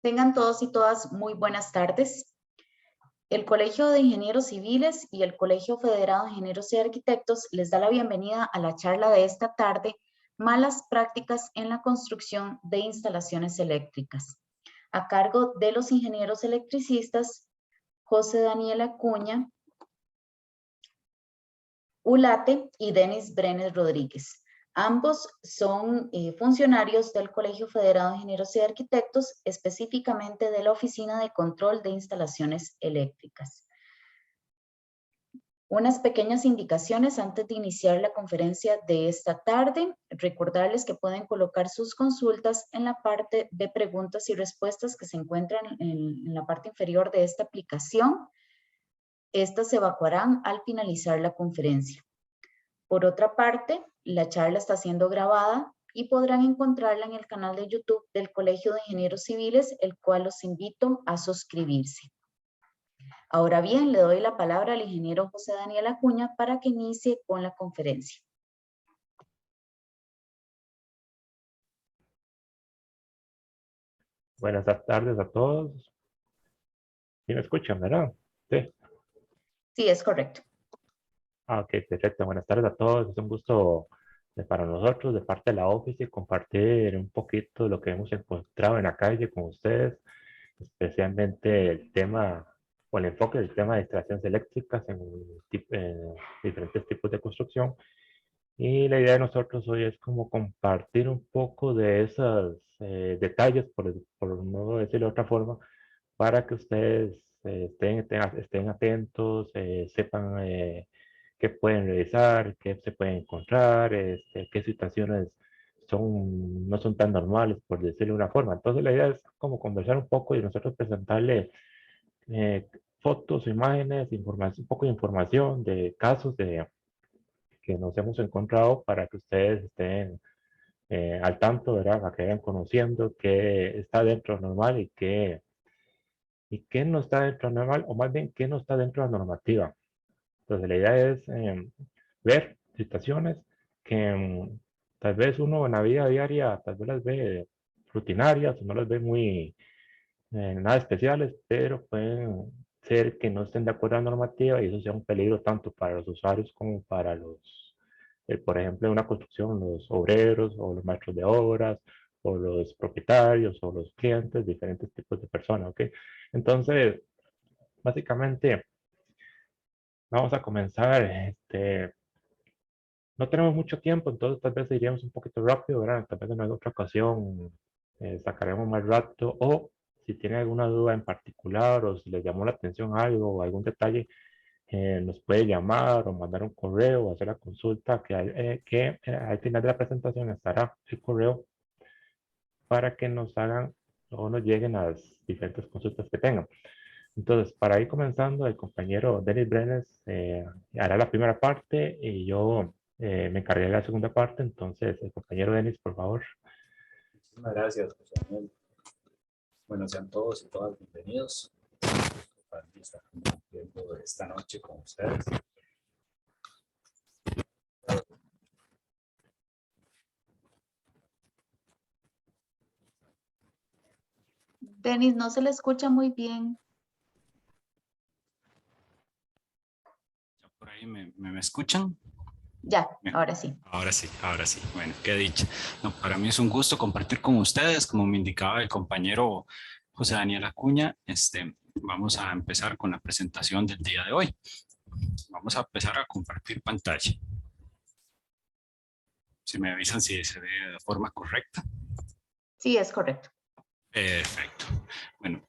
Tengan todos y todas muy buenas tardes. El Colegio de Ingenieros Civiles y el Colegio Federado de Ingenieros y Arquitectos les da la bienvenida a la charla de esta tarde, Malas prácticas en la construcción de instalaciones eléctricas, a cargo de los ingenieros electricistas José Daniel Acuña Ulate y Denis Brenes Rodríguez. Ambos son funcionarios del Colegio Federado de Ingenieros y Arquitectos, específicamente de la Oficina de Control de Instalaciones Eléctricas. Unas pequeñas indicaciones antes de iniciar la conferencia de esta tarde. Recordarles que pueden colocar sus consultas en la parte de preguntas y respuestas que se encuentran en la parte inferior de esta aplicación. Estas se evacuarán al finalizar la conferencia. Por otra parte, la charla está siendo grabada y podrán encontrarla en el canal de YouTube del Colegio de Ingenieros Civiles, el cual los invito a suscribirse. Ahora bien, le doy la palabra al ingeniero José Daniel Acuña para que inicie con la conferencia. Buenas tardes a todos. ¿Sí me escuchan, verdad? Sí. Sí, es correcto. Ok, perfecto. Buenas tardes a todos. Es un gusto para nosotros, de parte de la Office, compartir un poquito lo que hemos encontrado en la calle con ustedes, especialmente el tema o el enfoque del tema de instalaciones eléctricas en diferentes tipos de construcción. Y la idea de nosotros hoy es como compartir un poco de esos detalles, por no decirlo de otra forma, para que ustedes estén atentos, sepan qué pueden revisar, qué se pueden encontrar, qué situaciones no son tan normales, por decirlo de una forma. Entonces la idea es como conversar un poco y nosotros presentarle fotos, imágenes, un poco de información de casos que nos hemos encontrado para que ustedes estén al tanto, ¿verdad? Para que vayan conociendo qué está dentro de lo normal y qué no está dentro de lo normal, o más bien qué no está dentro de la normativa. Entonces la idea es ver situaciones que tal vez uno en la vida diaria tal vez las ve rutinarias o no las ve muy nada especiales, pero pueden ser que no estén de acuerdo a la normativa y eso sea un peligro tanto para los usuarios como para por ejemplo, en una construcción, los obreros o los maestros de obras o los propietarios o los clientes, diferentes tipos de personas, ¿ok? Entonces, básicamente, vamos a comenzar. No tenemos mucho tiempo, entonces tal vez iríamos un poquito rápido, ¿verdad? Tal vez en otra ocasión sacaremos más rato, o si tiene alguna duda en particular o si les llamó la atención algo o algún detalle, nos puede llamar o mandar un correo o hacer la consulta que al final de la presentación estará el correo para que nos hagan o nos lleguen las diferentes consultas que tengan. Entonces, para ir comenzando, el compañero Denis Brenes hará la primera parte y yo me encargaré de la segunda parte. Entonces, el compañero Denis, por favor. Muchísimas gracias, José Manuel. Bueno, sean todos y todas bienvenidos. Para mí estar compartiendo esta noche con ustedes. Denis, no se le escucha muy bien. ¿Por ahí me escuchan? Ya, ahora sí. Ahora sí, ahora sí. Bueno, qué dicha. No, para mí es un gusto compartir con ustedes, como me indicaba el compañero José Daniel Acuña. Vamos a empezar con la presentación del día de hoy. Vamos a empezar a compartir pantalla. Si me avisan si se ve de forma correcta. Sí, es correcto. Perfecto. Bueno,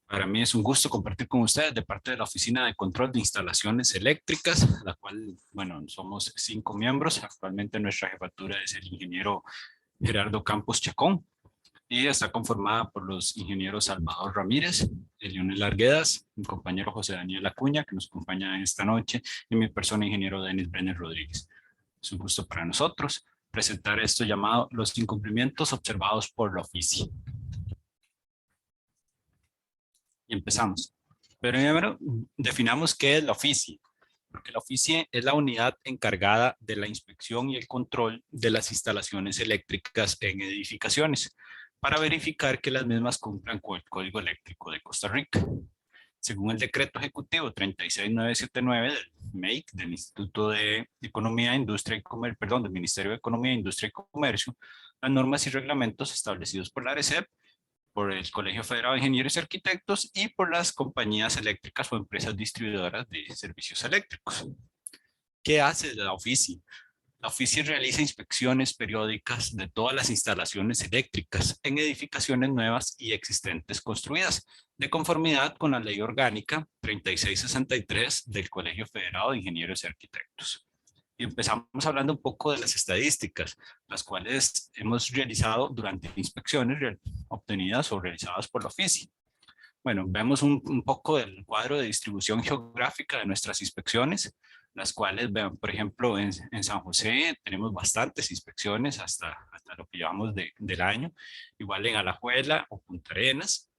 para mí es un gusto compartir con ustedes de parte de la Oficina de Control de Instalaciones Eléctricas, la cual, bueno, somos 5 miembros. Actualmente nuestra jefatura es el ingeniero Gerardo Campos Chacón y está conformada por los ingenieros Salvador Ramírez, Leonel Arguedas, mi compañero José Daniel Acuña, que nos acompaña esta noche, y mi persona, ingeniero Denis Brenes Rodríguez. Es un gusto para nosotros presentar esto llamado los incumplimientos observados por la Oficina. Y empezamos. Pero primero definamos qué es la Oficina, porque la Oficina es la unidad encargada de la inspección y el control de las instalaciones eléctricas en edificaciones. para verificar que las mismas cumplan con el Código Eléctrico de Costa Rica. Según el decreto ejecutivo 36979 del MEIC, del Instituto de Economía, Industria y Comercio, perdón, del Ministerio de Economía, Industria y Comercio, las normas y reglamentos establecidos por la ARECEP, por el Colegio Federado de Ingenieros y Arquitectos y por las compañías eléctricas o empresas distribuidoras de servicios eléctricos. ¿Qué hace la OFICI? La OFICI realiza inspecciones periódicas de todas las instalaciones eléctricas en edificaciones nuevas y existentes construidas, de conformidad con la Ley Orgánica 3663 del Colegio Federado de Ingenieros y Arquitectos. Y empezamos hablando un poco de las estadísticas, las cuales hemos realizado durante inspecciones obtenidas o realizadas por la OFICI. Bueno, vemos un poco del cuadro de distribución geográfica de nuestras inspecciones, las cuales, vean, por ejemplo, en San José tenemos bastantes inspecciones hasta lo que llevamos del año, igual en Alajuela o Punta Arenas.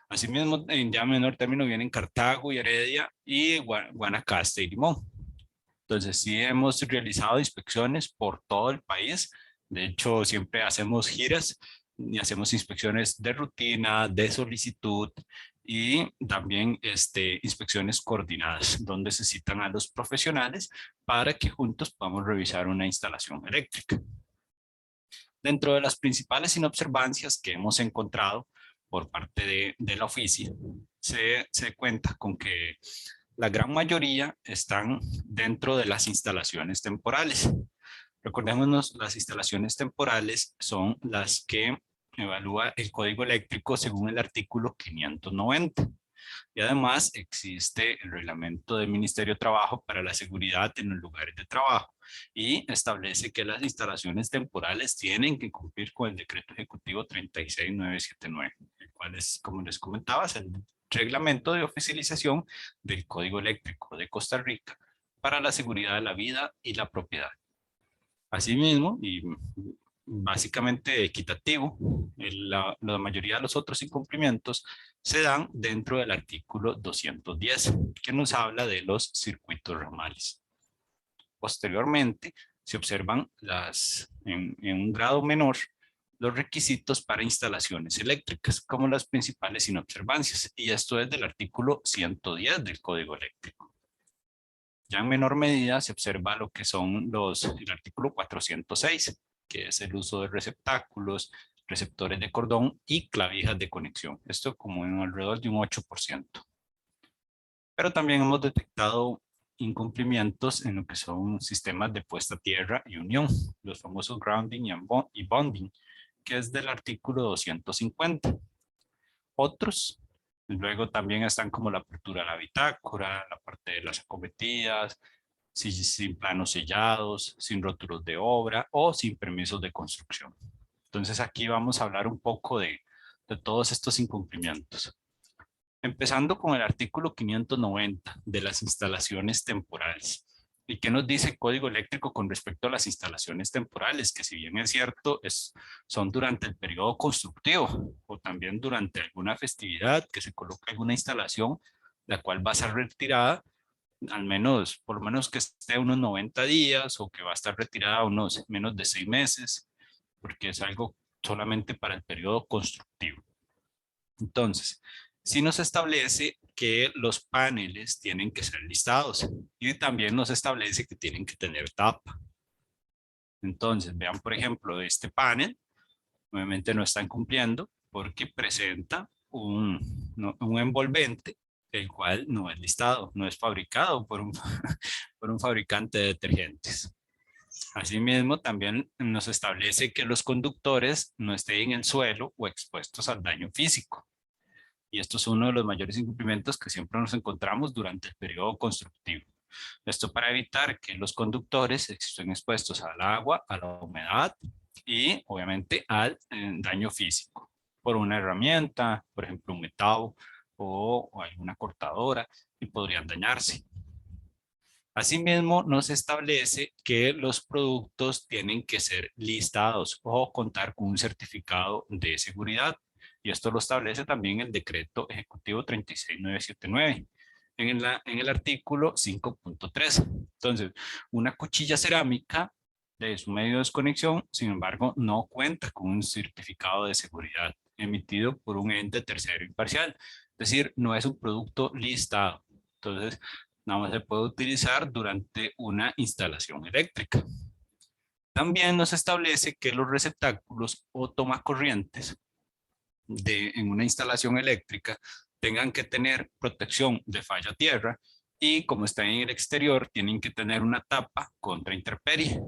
Asimismo, en ya menor término vienen Cartago y Heredia y Guanacaste y Limón. Entonces, sí hemos realizado inspecciones por todo el país. De hecho, siempre hacemos giras y hacemos inspecciones de rutina, de solicitud y también inspecciones coordinadas, donde se citan a los profesionales para que juntos podamos revisar una instalación eléctrica. Dentro de las principales inobservancias que hemos encontrado por parte de la OFICI, se cuenta con que la gran mayoría están dentro de las instalaciones temporales. Recordémonos, las instalaciones temporales son las que evalúa el Código Eléctrico según el artículo 590. Y además existe el reglamento del Ministerio de Trabajo para la seguridad en los lugares de trabajo y establece que las instalaciones temporales tienen que cumplir con el decreto ejecutivo 36979, el cual es, como les comentaba, es el reglamento de oficialización del Código Eléctrico de Costa Rica para la seguridad de la vida y la propiedad. Asimismo, y básicamente equitativo, la mayoría de los otros incumplimientos se dan dentro del artículo 210, que nos habla de los circuitos ramales. Posteriormente, se observan en un grado menor los requisitos para instalaciones eléctricas como las principales inobservancias, y esto es del artículo 110 del Código Eléctrico. Ya en menor medida se observa lo que son el artículo 406, que es el uso de receptáculos, receptores de cordón y clavijas de conexión. Esto como en alrededor de un 8%. Pero también hemos detectado incumplimientos en lo que son sistemas de puesta a tierra y unión, los famosos grounding y bonding, que es del artículo 250. Otros, luego también están como la apertura de la bitácora, la parte de las acometidas, sin planos sellados, sin rótulos de obra o sin permisos de construcción. Entonces aquí vamos a hablar un poco de todos estos incumplimientos. Empezando con el artículo 590 de las instalaciones temporales. ¿Y qué nos dice el Código Eléctrico con respecto a las instalaciones temporales? Que si bien es cierto, son durante el periodo constructivo o también durante alguna festividad que se coloca alguna instalación, la cual va a ser retirada al menos, por lo menos que esté unos 90 días o que va a estar retirada unos menos de 6 meses, porque es algo solamente para el periodo constructivo. Entonces, sí nos establece que los paneles tienen que ser listados y también nos establece que tienen que tener tapa. Entonces, vean por ejemplo este panel, obviamente no están cumpliendo porque presenta un envolvente el cual no es listado, no es fabricado por un fabricante de detergentes. Asimismo, también nos establece que los conductores no estén en el suelo o expuestos al daño físico. Y esto es uno de los mayores incumplimientos que siempre nos encontramos durante el periodo constructivo. Esto para evitar que los conductos estén expuestos al agua, a la humedad y obviamente al daño físico por una herramienta, por ejemplo un metal o alguna cortadora, y podrían dañarse. Asimismo, nos establece que los productos tienen que ser listados o contar con un certificado de seguridad. Y esto lo establece también el decreto ejecutivo 36979 en el artículo 5.3. Entonces, una cuchilla cerámica de su medio de desconexión, sin embargo, no cuenta con un certificado de seguridad emitido por un ente tercero imparcial. Es decir, no es un producto listado. Entonces, nada más se puede utilizar durante una instalación eléctrica. También nos establece que los receptáculos o tomacorrientes en una instalación eléctrica tengan que tener protección de falla tierra y como están en el exterior tienen que tener una tapa contra intemperie.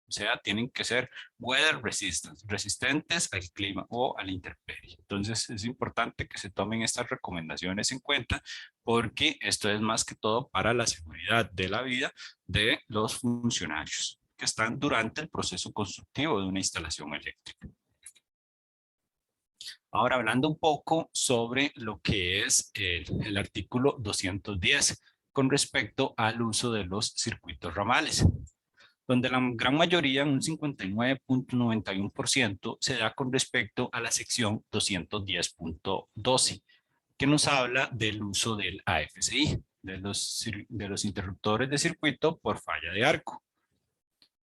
O sea, tienen que ser weather resistant, resistentes al clima o a la intemperie. Entonces es importante que se tomen estas recomendaciones en cuenta porque esto es más que todo para la seguridad de la vida de los funcionarios que están durante el proceso constructivo de una instalación eléctrica. Ahora hablando un poco sobre lo que es el artículo 210 con respecto al uso de los circuitos ramales, donde la gran mayoría, un 59.91%, se da con respecto a la sección 210.12, que nos habla del uso del AFCI, de los interruptores de circuito por falla de arco.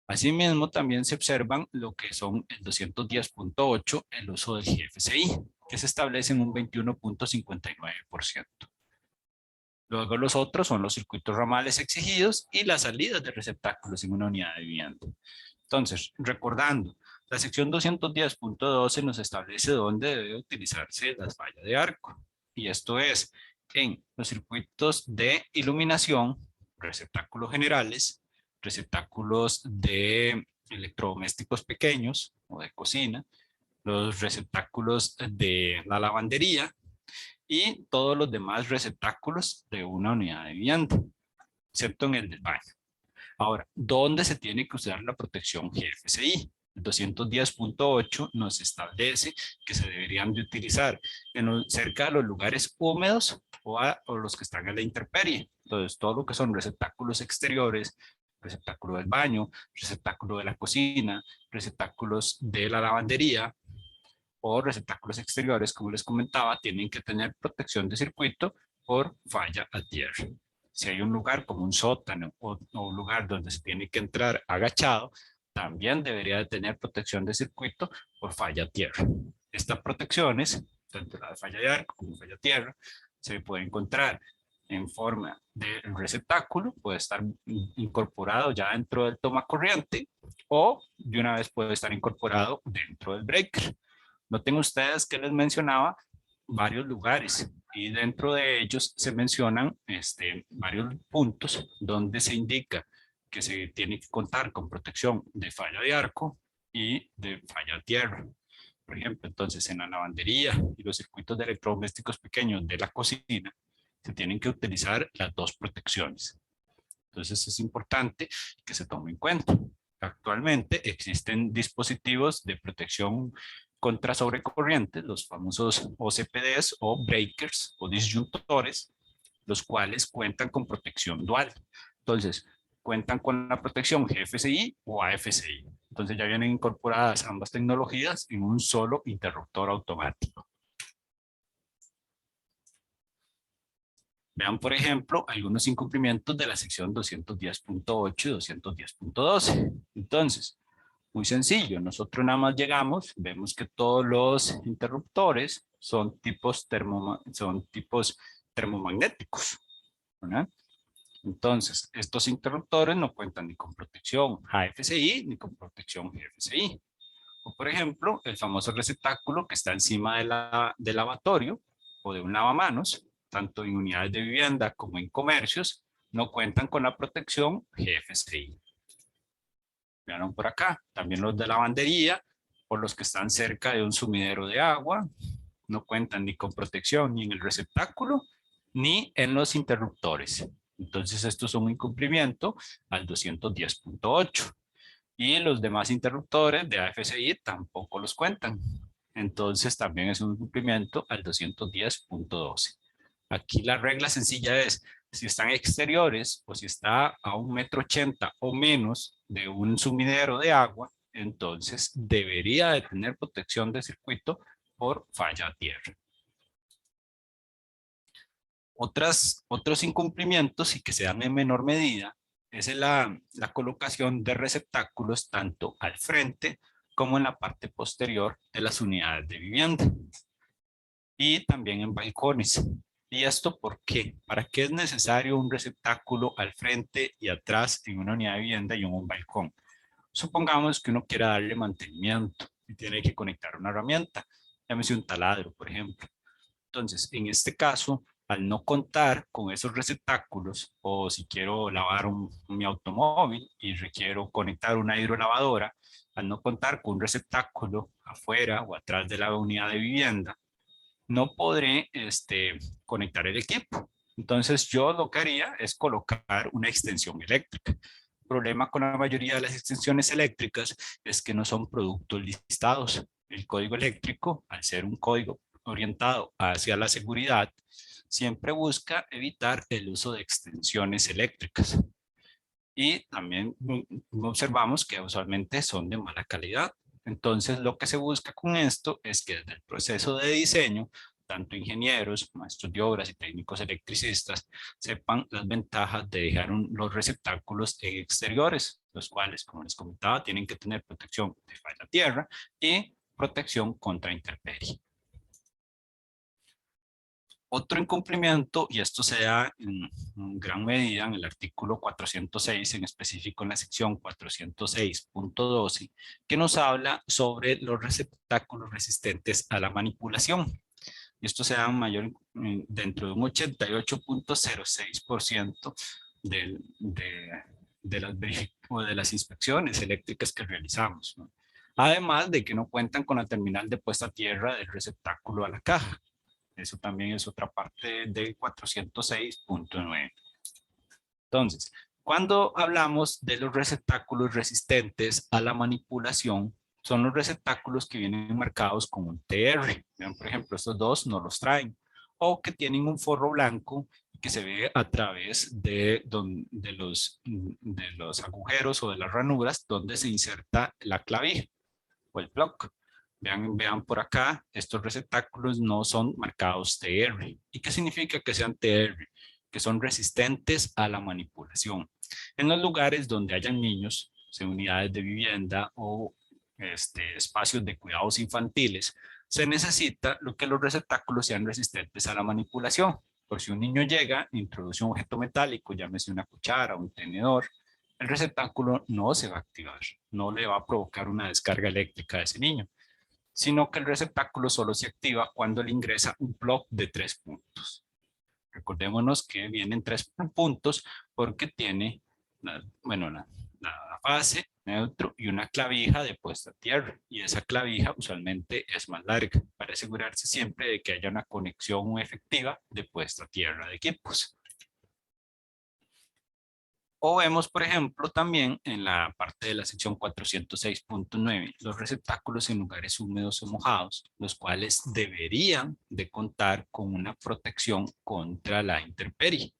Asimismo, también se observan lo que son el 210.8, el uso del GFCI, que se establece en un 21.59%. Luego los otros son los circuitos ramales exigidos y las salidas de receptáculos en una unidad de vivienda. Entonces, recordando, la sección 210.12 nos establece dónde debe utilizarse la falla de arco. Y esto es en los circuitos de iluminación, receptáculos generales, receptáculos de electrodomésticos pequeños o de cocina, los receptáculos de la lavandería y todos los demás receptáculos de una unidad de vivienda, excepto en el del baño. Ahora, ¿dónde se tiene que usar la protección GFCI? El 210.8 nos establece que se deberían de utilizar cerca de los lugares húmedos o los que están en la intemperie. Entonces, todo lo que son receptáculos exteriores, receptáculo del baño, receptáculo de la cocina, receptáculos de la lavandería o receptáculos exteriores, como les comentaba, tienen que tener protección de circuito por falla a tierra. Si hay un lugar como un sótano o un lugar donde se tiene que entrar agachado, también debería de tener protección de circuito por falla a tierra. Estas protecciones, tanto la de falla de arco como falla a tierra, se puede encontrar en forma de receptáculo, puede estar incorporado ya dentro del toma corriente o de una vez puede estar incorporado dentro del breaker. Noten ustedes que les mencionaba varios lugares y dentro de ellos se mencionan varios puntos donde se indica que se tiene que contar con protección de falla de arco y de falla a tierra. Por ejemplo, entonces en la lavandería y los circuitos de electrodomésticos pequeños de la cocina se tienen que utilizar las dos protecciones. Entonces es importante que se tome en cuenta. Actualmente existen dispositivos de protección contra sobrecorrientes, los famosos OCPDs o breakers o disyuntores, los cuales cuentan con protección dual. Entonces, cuentan con la protección GFCI o AFCI. Entonces ya vienen incorporadas ambas tecnologías en un solo interruptor automático. Vean, por ejemplo, algunos incumplimientos de la sección 210.8 y 210.12. Entonces, muy sencillo, nosotros nada más llegamos, vemos que todos los interruptores son tipos termomagnéticos, ¿verdad? Entonces, estos interruptores no cuentan ni con protección AFCI ni con protección GFCI. O por ejemplo, el famoso receptáculo que está encima del lavatorio o de un lavamanos, tanto en unidades de vivienda como en comercios, no cuentan con la protección GFCI. Vean por acá, también los de lavandería o los que están cerca de un sumidero de agua, no cuentan ni con protección ni en el receptáculo ni en los interruptores. Entonces estos son un incumplimiento al 210.8 y los demás interruptores de AFCI tampoco los cuentan. Entonces también es un incumplimiento al 210.12. Aquí la regla sencilla es, si están exteriores o si está a 1,80 m o menos de un sumidero de agua, entonces debería de tener protección de circuito por falla a tierra. Otros incumplimientos y que se dan en menor medida es la colocación de receptáculos tanto al frente como en la parte posterior de las unidades de vivienda y también en balcones. ¿Y esto por qué? ¿Para qué es necesario un receptáculo al frente y atrás en una unidad de vivienda y en un balcón? Supongamos que uno quiera darle mantenimiento y tiene que conectar una herramienta, llámese un taladro, por ejemplo. Entonces, en este caso, al no contar con esos receptáculos, o si quiero lavar mi automóvil y requiero conectar una hidrolavadora, al no contar con un receptáculo afuera o atrás de la unidad de vivienda, no podré conectar el equipo. Entonces, yo lo que haría es colocar una extensión eléctrica. El problema con la mayoría de las extensiones eléctricas es que no son productos listados. El código eléctrico, al ser un código orientado hacia la seguridad, siempre busca evitar el uso de extensiones eléctricas. Y también observamos que usualmente son de mala calidad. Entonces, lo que se busca con esto es que desde el proceso de diseño, tanto ingenieros, maestros de obras y técnicos electricistas sepan las ventajas de dejar los receptáculos exteriores, los cuales, como les comentaba, tienen que tener protección de falla tierra y protección contra intemperie. Otro incumplimiento, y esto se da en gran medida en el artículo 406, en específico en la sección 406.12, que nos habla sobre los receptáculos resistentes a la manipulación. Y esto se da dentro de un 88.06% de las inspecciones eléctricas que realizamos, ¿no? Además de que no cuentan con la terminal de puesta a tierra del receptáculo a la caja. Eso también es otra parte del 406.9. Entonces, cuando hablamos de los receptáculos resistentes a la manipulación, son los receptáculos que vienen marcados con un TR. Vean, por ejemplo, estos dos no los traen. O que tienen un forro blanco que se ve a través de los agujeros o de las ranuras donde se inserta la clavija o el plug. Vean por acá, estos receptáculos no son marcados TR. ¿Y qué significa que sean TR? Que son resistentes a la manipulación. En los lugares donde hayan niños, unidades de vivienda o espacios de cuidados infantiles, se necesita que los receptáculos sean resistentes a la manipulación. Por si un niño llega, introduce un objeto metálico, llámese una cuchara o un tenedor, el receptáculo no se va a activar, no le va a provocar una descarga eléctrica a ese niño, sino que el receptáculo solo se activa cuando le ingresa un plug de 3 puntos. Recordémonos que vienen 3 puntos porque tiene la base, neutro y una clavija de puesta a tierra. Y esa clavija usualmente es más larga para asegurarse siempre de que haya una conexión efectiva de puesta a tierra de equipos. O vemos, por ejemplo, también en la parte de la sección 406.9, los receptáculos en lugares húmedos o mojados, los cuales deberían de contar con una protección contra la intemperie.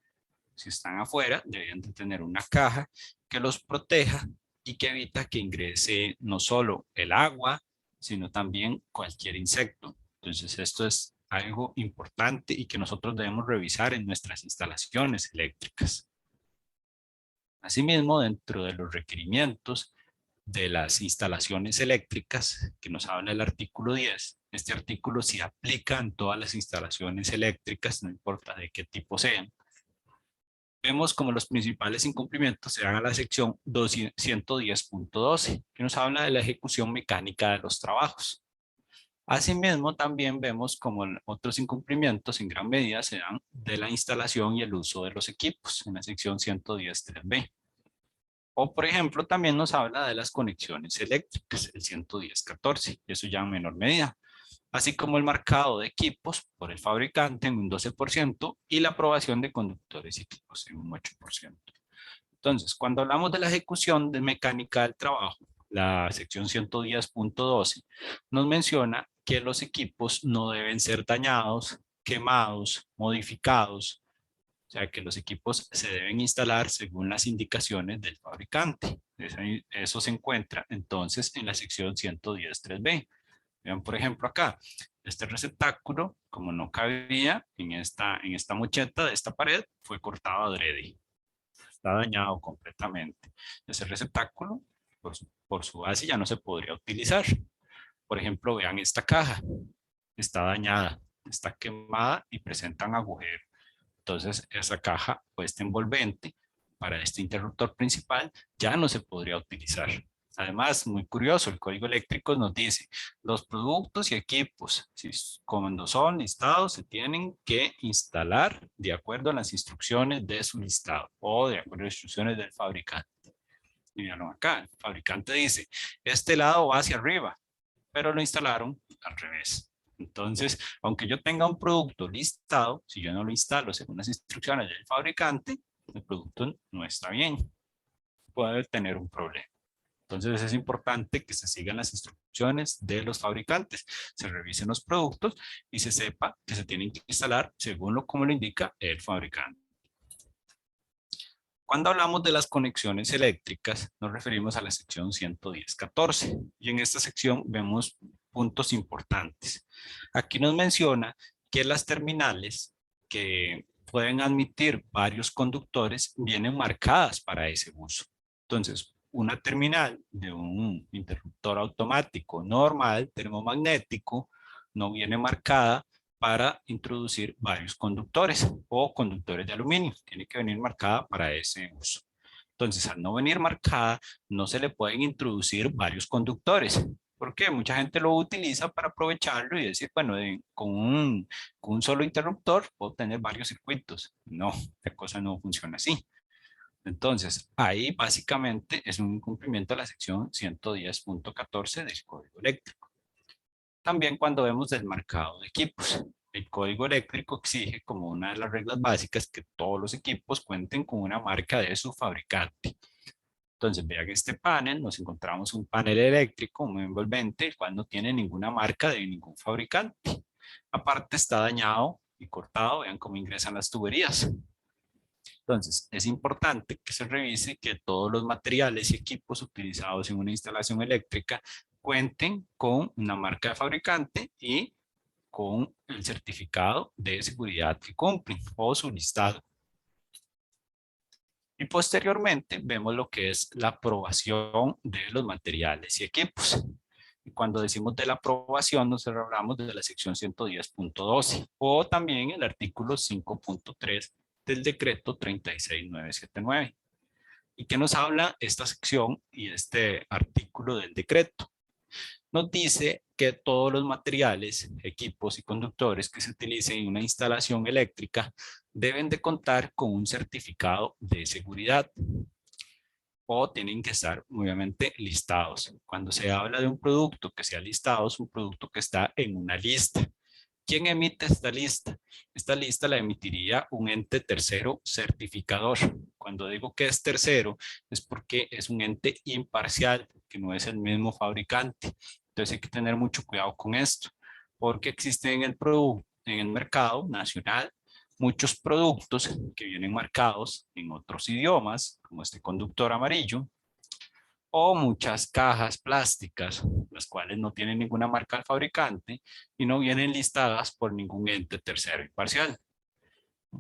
Si están afuera, deberían de tener una caja que los proteja y que evita que ingrese no solo el agua, sino también cualquier insecto. Entonces, esto es algo importante y que nosotros debemos revisar en nuestras instalaciones eléctricas. Asimismo, dentro de los requerimientos de las instalaciones eléctricas que nos habla el artículo 10, este artículo sí aplica en todas las instalaciones eléctricas, no importa de qué tipo sean. Vemos como los principales incumplimientos se dan a la sección 110.12, que nos habla de la ejecución mecánica de los trabajos. Asimismo, también vemos como otros incumplimientos en gran medida se dan de la instalación y el uso de los equipos en la sección 110.3b. O, por ejemplo, también nos habla de las conexiones eléctricas, el 110.14, y eso ya en menor medida. Así como el marcado de equipos por el fabricante en un 12% y la aprobación de conductores y equipos en un 8%. Entonces, cuando hablamos de la ejecución de mecánica del trabajo, la sección 110.12 nos menciona que los equipos no deben ser dañados, quemados, modificados. O sea, que los equipos se deben instalar según las indicaciones del fabricante. Eso se encuentra entonces en la sección 110.3b. Vean, por ejemplo, acá, este receptáculo, como no cabía en esta mocheta de esta pared, fue cortado adrede. está dañado completamente. Ese receptáculo, por su base, ya no se podría utilizar. Por ejemplo, vean esta caja, está dañada, está quemada y presenta un agujero. Entonces, esa caja o este envolvente para este interruptor principal ya no se podría utilizar. Además, muy curioso, el código eléctrico nos dice, los productos y equipos, cuando son listados, se tienen que instalar de acuerdo a las instrucciones de su listado o de acuerdo a las instrucciones del fabricante. Y míralo acá, el fabricante dice, este lado va hacia arriba, pero lo instalaron al revés. Entonces, aunque yo tenga un producto listado, si yo no lo instalo según las instrucciones del fabricante, el producto no está bien, puede tener un problema. Entonces es importante que se sigan las instrucciones de los fabricantes, se revisen los productos y se sepa que se tienen que instalar según como lo indica el fabricante. Cuando hablamos de las conexiones eléctricas, nos referimos a la sección 110.14 y en esta sección vemos puntos importantes. Aquí nos menciona que las terminales que pueden admitir varios conductores vienen marcadas para ese uso. Entonces, una terminal de un interruptor automático normal, termomagnético, no viene marcada para introducir varios conductores o conductores de aluminio. Tiene que venir marcada para ese uso. Entonces, al no venir marcada, no se le pueden introducir varios conductores. ¿Por qué? Mucha gente lo utiliza para aprovecharlo y decir, bueno, con un solo interruptor puedo tener varios circuitos. No, la cosa no funciona así. Entonces, ahí básicamente es un incumplimiento de la sección 110.14 del Código Eléctrico. También cuando vemos desmarcado de equipos, el código eléctrico exige como una de las reglas básicas que todos los equipos cuenten con una marca de su fabricante. Entonces, vean este panel, nos encontramos un panel eléctrico, un envolvente, el cual no tiene ninguna marca de ningún fabricante. Aparte está dañado y cortado, vean cómo ingresan las tuberías. Entonces, es importante que se revise que todos los materiales y equipos utilizados en una instalación eléctrica cuenten con una marca de fabricante y con el certificado de seguridad que cumplen o su listado. Y posteriormente vemos lo que es la aprobación de los materiales y equipos. Y cuando decimos de la aprobación, nos hablamos de la sección 110.12 o también el artículo 5.3 del decreto 36979. ¿Y qué nos habla esta sección y este artículo del decreto? Nos dice que todos los materiales, equipos y conductores que se utilicen en una instalación eléctrica deben de contar con un certificado de seguridad o tienen que estar obviamente listados. Cuando se habla de un producto que sea listado, es un producto que está en una lista. ¿Quién emite esta lista? Esta lista la emitiría un ente tercero certificador. Cuando digo que es tercero, es porque es un ente imparcial, que no es el mismo fabricante. Entonces hay que tener mucho cuidado con esto, porque existen en el mercado nacional muchos productos que vienen marcados en otros idiomas, como este conductor amarillo, o muchas cajas plásticas, las cuales no tienen ninguna marca del fabricante y no vienen listadas por ningún ente tercero imparcial.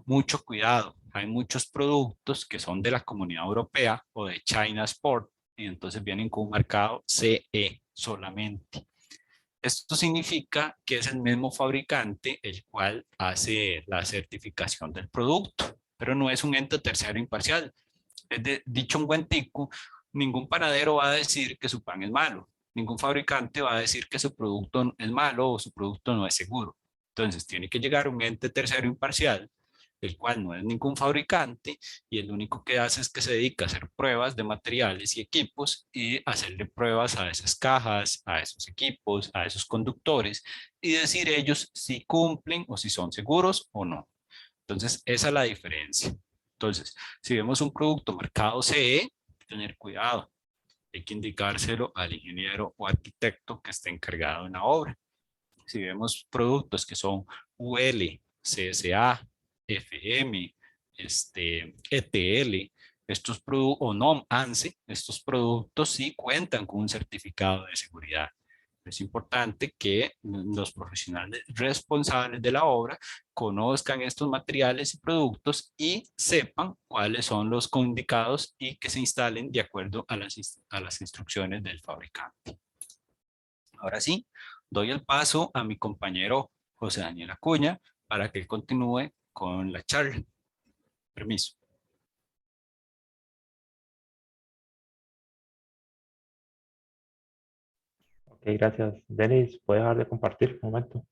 Mucho cuidado, hay muchos productos que son de la Comunidad Europea o de China Sport y entonces vienen con un marcado CE solamente. Esto significa que es el mismo fabricante el cual hace la certificación del producto, pero no es un ente tercero imparcial. Dicho un buen tico, ningún panadero va a decir que su pan es malo. Ningún fabricante va a decir que su producto es malo o su producto no es seguro. Entonces tiene que llegar un ente tercero imparcial, el cual no es ningún fabricante y el único que hace es que se dedica a hacer pruebas de materiales y equipos y hacerle pruebas a esas cajas, a esos equipos, a esos conductores y decir ellos si cumplen o si son seguros o no. Entonces esa es la diferencia. Entonces, si vemos un producto marcado CE, tener cuidado. Hay que indicárselo al ingeniero o arquitecto que esté encargado en la obra. Si vemos productos que son UL, CSA, FM, ETL, estos productos, o NOM, ANSI, estos productos sí cuentan con un certificado de seguridad. es importante que los profesionales responsables de la obra conozcan estos materiales y productos y sepan cuáles son los indicados y que se instalen de acuerdo a las instrucciones del fabricante. Ahora sí, doy el paso a mi compañero José Daniel Acuña para que continúe con la charla. Permiso. Ok, gracias. Denis, ¿puedes dejar de compartir un momento?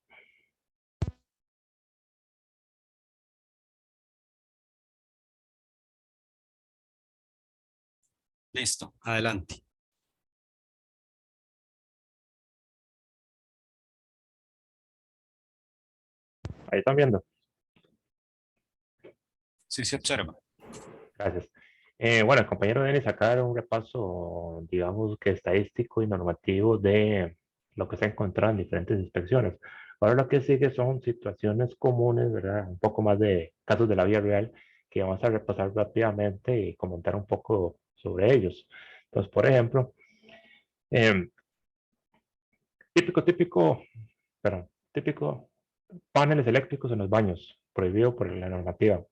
Listo, adelante. Ahí están viendo. Sí se observa. Gracias. Bueno, el compañero Denis acá era un repaso, digamos que estadístico y normativo de lo que se ha encontrado en diferentes inspecciones. Ahora lo que sigue son situaciones comunes, ¿verdad? Un poco más de casos de la vida real que vamos a repasar rápidamente y comentar un poco sobre ellos. Entonces, por ejemplo, em, típico, paneles eléctricos en los baños, prohibido por la normativa.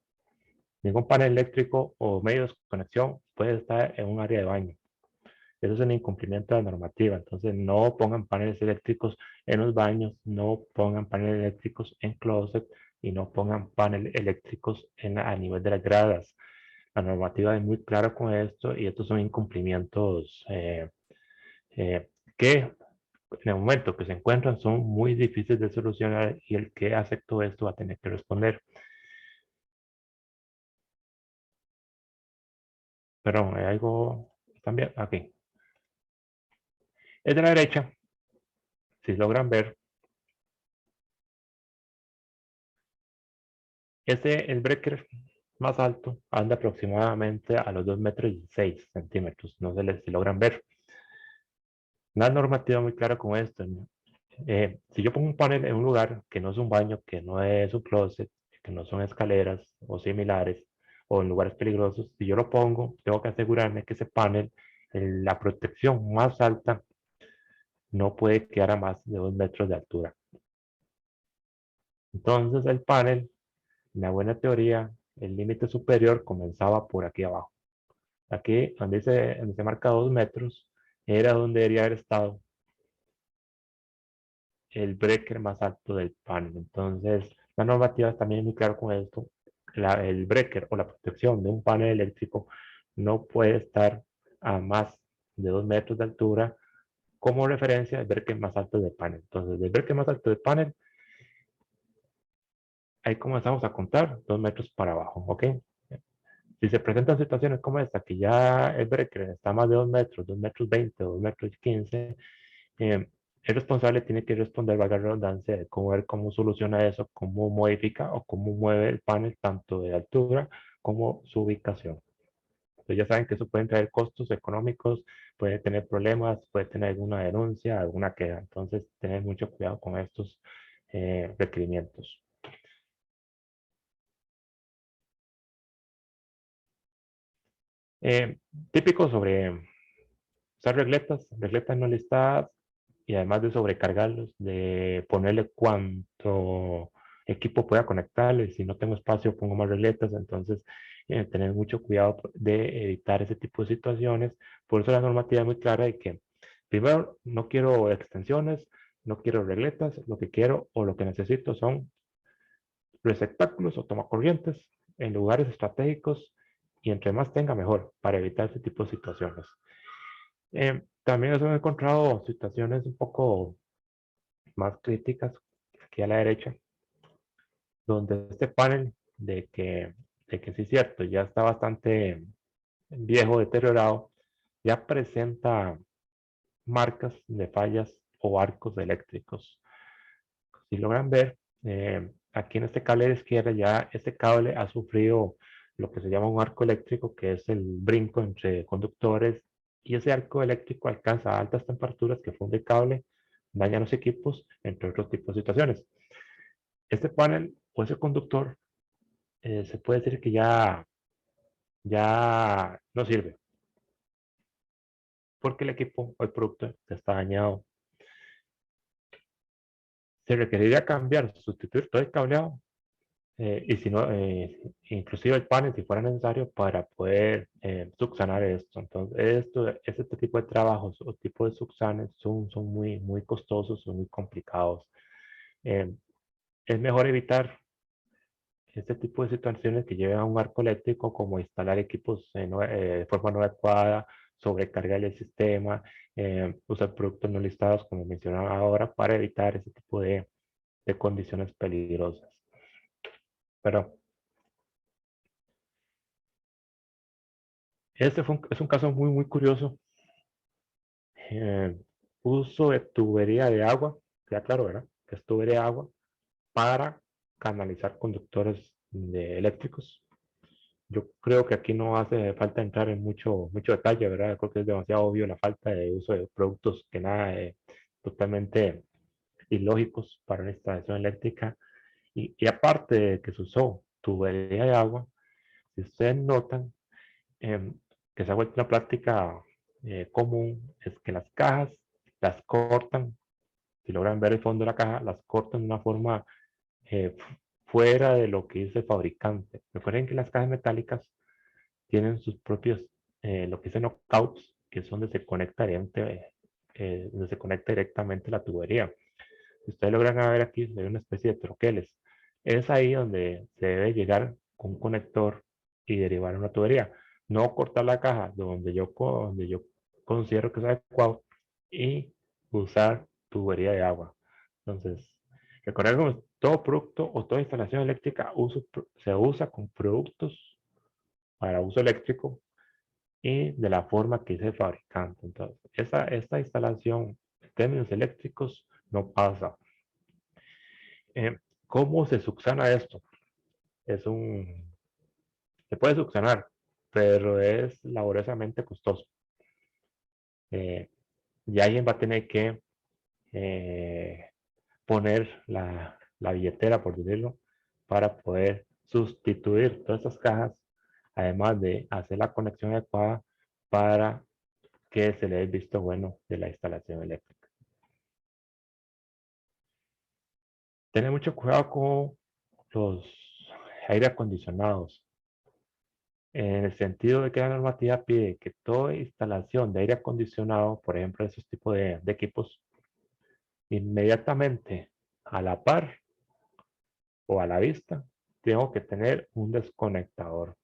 Ningún panel eléctrico o medios de conexión puede estar en un área de baño. Eso es un incumplimiento de la normativa. Entonces, no pongan paneles eléctricos en los baños, no pongan paneles eléctricos en closet y no pongan paneles eléctricos a nivel de las gradas. La normativa es muy clara con esto y estos son incumplimientos que en el momento que se encuentran son muy difíciles de solucionar y el que aceptó esto va a tener que responder. Perdón, hay algo también aquí. Es de la derecha, si logran ver, el breaker más alto anda aproximadamente a los 2 metros y 6 centímetros. No sé si logran ver. Una normativa muy clara con esto, ¿no? Si yo pongo un panel en un lugar que no es un baño, que no es un closet, que no son escaleras o similares, o en lugares peligrosos, si yo lo pongo, tengo que asegurarme que ese panel, la protección más alta, no puede quedar a más de 2 metros de altura. Entonces el panel, en la buena teoría, el límite superior comenzaba por aquí abajo. Aquí, donde se marca 2 metros, era donde debería haber estado el breaker más alto del panel. Entonces, la normativa también es muy clara con esto. El breaker o la protección de un panel eléctrico no puede estar a más de 2 metros de altura como referencia al breaker más alto del panel. Entonces, del breaker más alto del panel, ahí comenzamos a contar 2 metros para abajo, ¿ok? Si se presentan situaciones como esta, que ya el breaker está a más de 2 metros, 2 metros 20 o 2 metros 15, el responsable tiene que responder, valga la redundancia, de cómo ver cómo soluciona eso, cómo modifica o cómo mueve el panel, tanto de altura como su ubicación. Entonces ya saben que eso puede traer costos económicos, puede tener problemas, puede tener alguna denuncia, alguna queja. Entonces, tener mucho cuidado con estos requerimientos. Eh, Típico sobre usar regletas no listadas y además de sobrecargarlos, de ponerle cuánto equipo pueda conectarle. Si no tengo espacio, pongo más regletas. Entonces, tener mucho cuidado de evitar ese tipo de situaciones. Por eso la normativa es muy clara de que, primero, no quiero extensiones, no quiero regletas. Lo que quiero o lo que necesito son receptáculos o tomacorrientes en lugares estratégicos y entre más tenga, mejor, para evitar ese tipo de situaciones. También nos hemos encontrado situaciones un poco más críticas aquí a la derecha, donde este panel de que sí es cierto, ya está bastante viejo, deteriorado, ya presenta marcas de fallas o arcos eléctricos. Si logran ver, aquí en este cable de la izquierda ya este cable ha sufrido lo que se llama un arco eléctrico, que es el brinco entre conductores, y ese arco eléctrico alcanza altas temperaturas que funde el cable, daña los equipos, entre otros tipos de situaciones. Este panel o ese conductor se puede decir que ya no sirve, porque el equipo o el producto ya está dañado. se requeriría cambiar, sustituir todo el cableado, y si no, inclusive el panel si fuera necesario para poder subsanar esto. Entonces, este tipo de trabajos o tipo de subsanes son muy costosos, son muy complicados. Es mejor evitar este tipo de situaciones que lleven a un arco eléctrico, como instalar equipos de forma no adecuada, sobrecargar el sistema, usar productos no listados, como mencionaba ahora, para evitar ese tipo de condiciones peligrosas. Pero este es un caso muy curioso. Uso de tubería de agua, ya claro, ¿verdad? Que es tubería de agua para canalizar conductores eléctricos. Yo creo que aquí no hace falta entrar en mucho detalle, ¿verdad? Creo que es demasiado obvio la falta de uso de productos que nada, totalmente ilógicos para una instalación eléctrica. Y aparte de que se usó tubería de agua, si ustedes notan, que se ha vuelto una práctica común, es que las cajas las cortan, si logran ver el fondo de la caja, las cortan de una forma eh, fuera de lo que dice el fabricante. Recuerden que las cajas metálicas tienen sus propios, lo que dicen knockouts, que es donde donde se conecta directamente la tubería. Si ustedes logran ver aquí, hay una especie de troqueles. Es ahí donde se debe llegar con un conector y derivar una tubería. No cortar la caja donde yo considero que es adecuado y usar tubería de agua. Entonces, recordemos, todo producto o toda instalación eléctrica se usa con productos para uso eléctrico y de la forma que dice el fabricante. Entonces, esta instalación en términos eléctricos no pasa. ¿Cómo se subsana esto? Se puede subsanar, pero es laboriosamente costoso. Y alguien va a tener que poner la billetera, por decirlo, para poder sustituir todas estas cajas, además de hacer la conexión adecuada para que se le dé el visto bueno de la instalación eléctrica. Tener mucho cuidado con los aire acondicionados, en el sentido de que la normativa pide que toda instalación de aire acondicionado, por ejemplo, esos tipos de equipos, inmediatamente a la par o a la vista, tengo que tener un desconectador.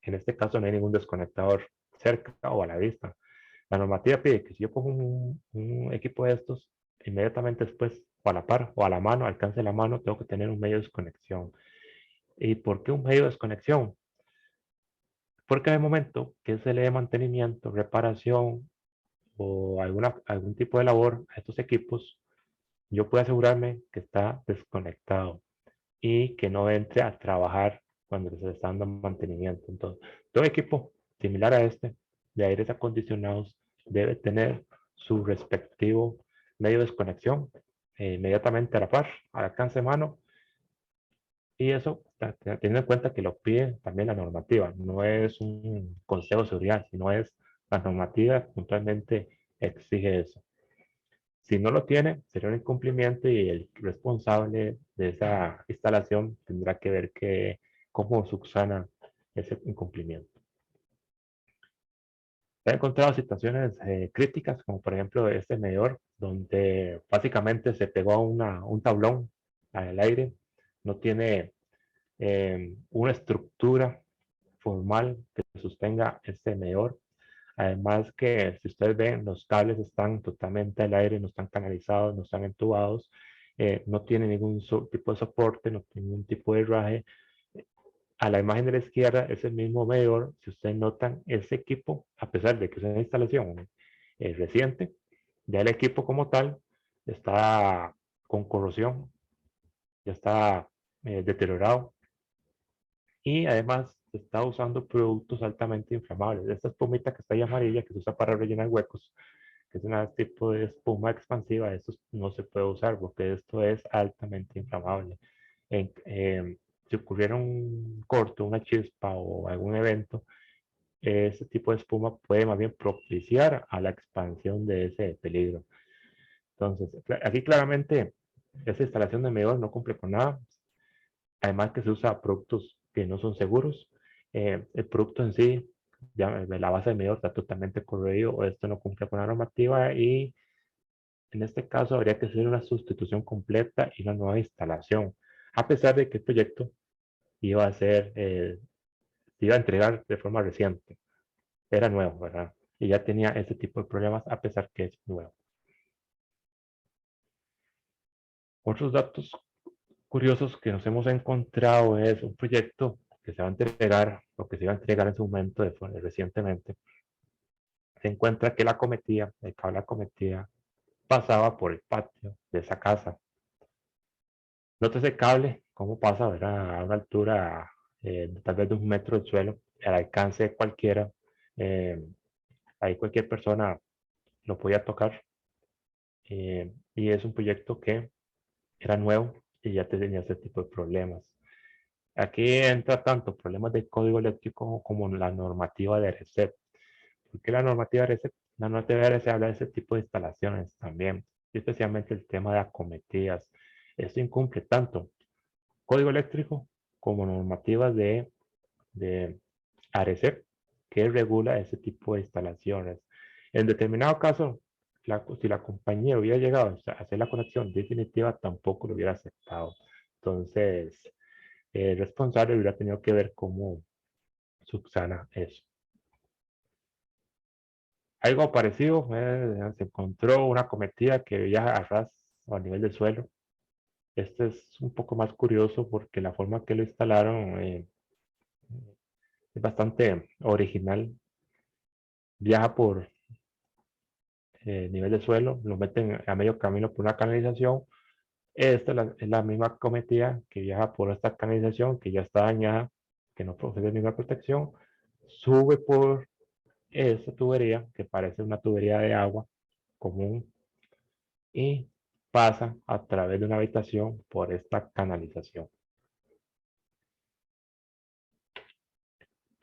En este caso no hay ningún desconectador cerca o a la vista. La normativa pide que si yo pongo un equipo de estos, inmediatamente después, o a la par o a la mano, alcance la mano, tengo que tener un medio de desconexión. ¿Y por qué un medio de desconexión? Porque en el momento que se le dé mantenimiento, reparación o algún tipo de labor a estos equipos, yo puedo asegurarme que está desconectado y que no entre a trabajar cuando se está dando mantenimiento. Entonces, todo equipo similar a este de aires acondicionados debe tener su respectivo medio de desconexión inmediatamente a la par, al alcance de mano. Y eso, teniendo en cuenta que lo pide también la normativa, no es un consejo de seguridad, sino es la normativa puntualmente exige eso. Si no lo tiene, sería un incumplimiento y el responsable de esa instalación tendrá que ver cómo subsana ese incumplimiento. He encontrado situaciones críticas, como por ejemplo este medidor, donde básicamente se pegó a un tablón al aire, no tiene una estructura formal que sostenga este medidor. Además que si ustedes ven, los cables están totalmente al aire, no están canalizados, no están entubados, no tiene ningún tipo de soporte, no tiene ningún tipo de herraje. A la imagen de la izquierda es el mismo medidor. Si ustedes notan, ese equipo, a pesar de que es una instalación reciente, ya el equipo como tal está con corrosión, ya está deteriorado y además se está usando productos altamente inflamables. Esta espumita que está ahí amarilla, que se usa para rellenar huecos, que es un tipo de espuma expansiva, esto no se puede usar porque esto es altamente inflamable. Si ocurriera un corto, una chispa o algún evento, ese tipo de espuma puede más bien propiciar a la expansión de ese peligro. Entonces, aquí claramente Esa instalación de medidor no cumple con nada. Además que se usa productos que no son seguros. El producto en sí, ya la base de medidor está totalmente corroído o esto no cumple con la normativa y en este caso habría que hacer una sustitución completa y una nueva instalación. A pesar de que el proyecto iba a ser, se iba a entregar de forma reciente. Era nuevo, ¿verdad? Y ya tenía ese tipo de problemas a pesar que es nuevo. Otros datos curiosos que nos hemos encontrado es un proyecto que se va a entregar, o que se iba a entregar en su momento recientemente. Se encuentra que la cometida, el cable de la cometida, pasaba por el patio de esa casa. Nota ese cable, cómo pasa, ¿verdad? A una altura tal vez de 1 metro del suelo, al alcance de cualquiera. eh, Ahí cualquier persona lo podía tocar. Y es un proyecto que era nuevo y ya tenía ese tipo de problemas. Aquí entra tanto problemas de código eléctrico como la normativa de RECEP. Porque la normativa de RECEP, la normativa de RECEP habla de ese tipo de instalaciones también, y especialmente el tema de acometidas. Esto incumple tanto código eléctrico como normativas de ARECEP, que regula ese tipo de instalaciones. En determinado caso, si la compañía hubiera llegado a hacer la conexión definitiva, tampoco lo hubiera aceptado. Entonces, el responsable hubiera tenido que ver cómo subsana eso. Algo parecido, se encontró una cometida que viaja a ras o a nivel del suelo. Este es un poco más curioso porque la forma que lo instalaron es bastante original. Viaja por nivel del suelo, lo meten a medio camino por una canalización. Esta es la misma cometida que viaja por esta canalización que ya está dañada, que no ofrece ninguna protección. Sube por esta tubería, que parece una tubería de agua común, y pasa a través de una habitación por esta canalización.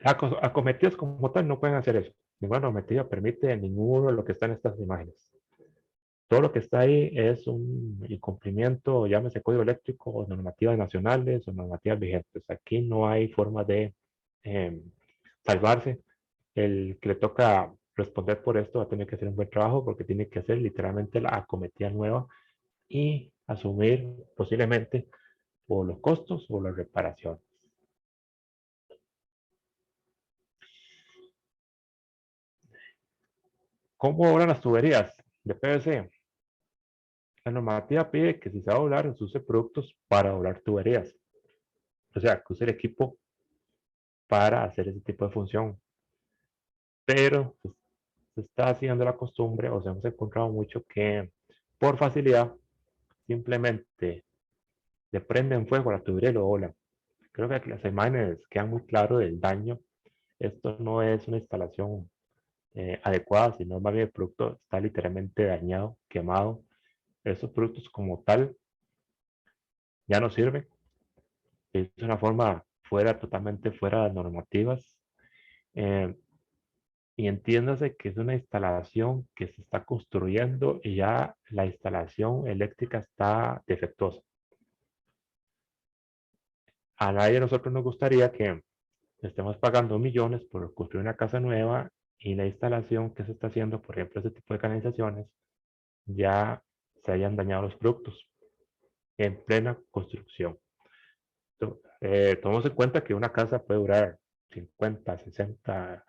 Acometidos como tal no pueden hacer eso. Ninguna normativa permite ninguno de lo que está en estas imágenes. Todo lo que está ahí es un incumplimiento, llámese código eléctrico o normativas nacionales o normativas vigentes. Aquí no hay forma de eh, salvarse. El que le toca responder por esto va a tener que hacer un buen trabajo porque tiene que hacer literalmente la acometida nueva y asumir posiblemente o los costos o la reparación. ¿Cómo obran las tuberías de PVC? La normativa pide que si se va a doblar, se use productos para doblar tuberías. O sea, que use el equipo para hacer ese tipo de función. Pero pues, se está haciendo la costumbre, o sea, hemos encontrado mucho que por facilidad simplemente le prenden fuego a la tubería y lo doblan. Creo que aquí las imágenes quedan muy claro del daño. Esto no es una instalación adecuada, sino más bien el producto está literalmente dañado, quemado. Estos productos como tal ya no sirven. Es una forma totalmente fuera de normativas. Eh, y entiéndase que es una instalación que se está construyendo y ya la instalación eléctrica está defectuosa. A nadie de nosotros nos gustaría que estemos pagando millones por construir una casa nueva y la instalación que se está haciendo, por ejemplo, ese tipo de canalizaciones, ya se hayan dañado los productos en plena construcción. Tomemos en cuenta que una casa puede durar 50, 60,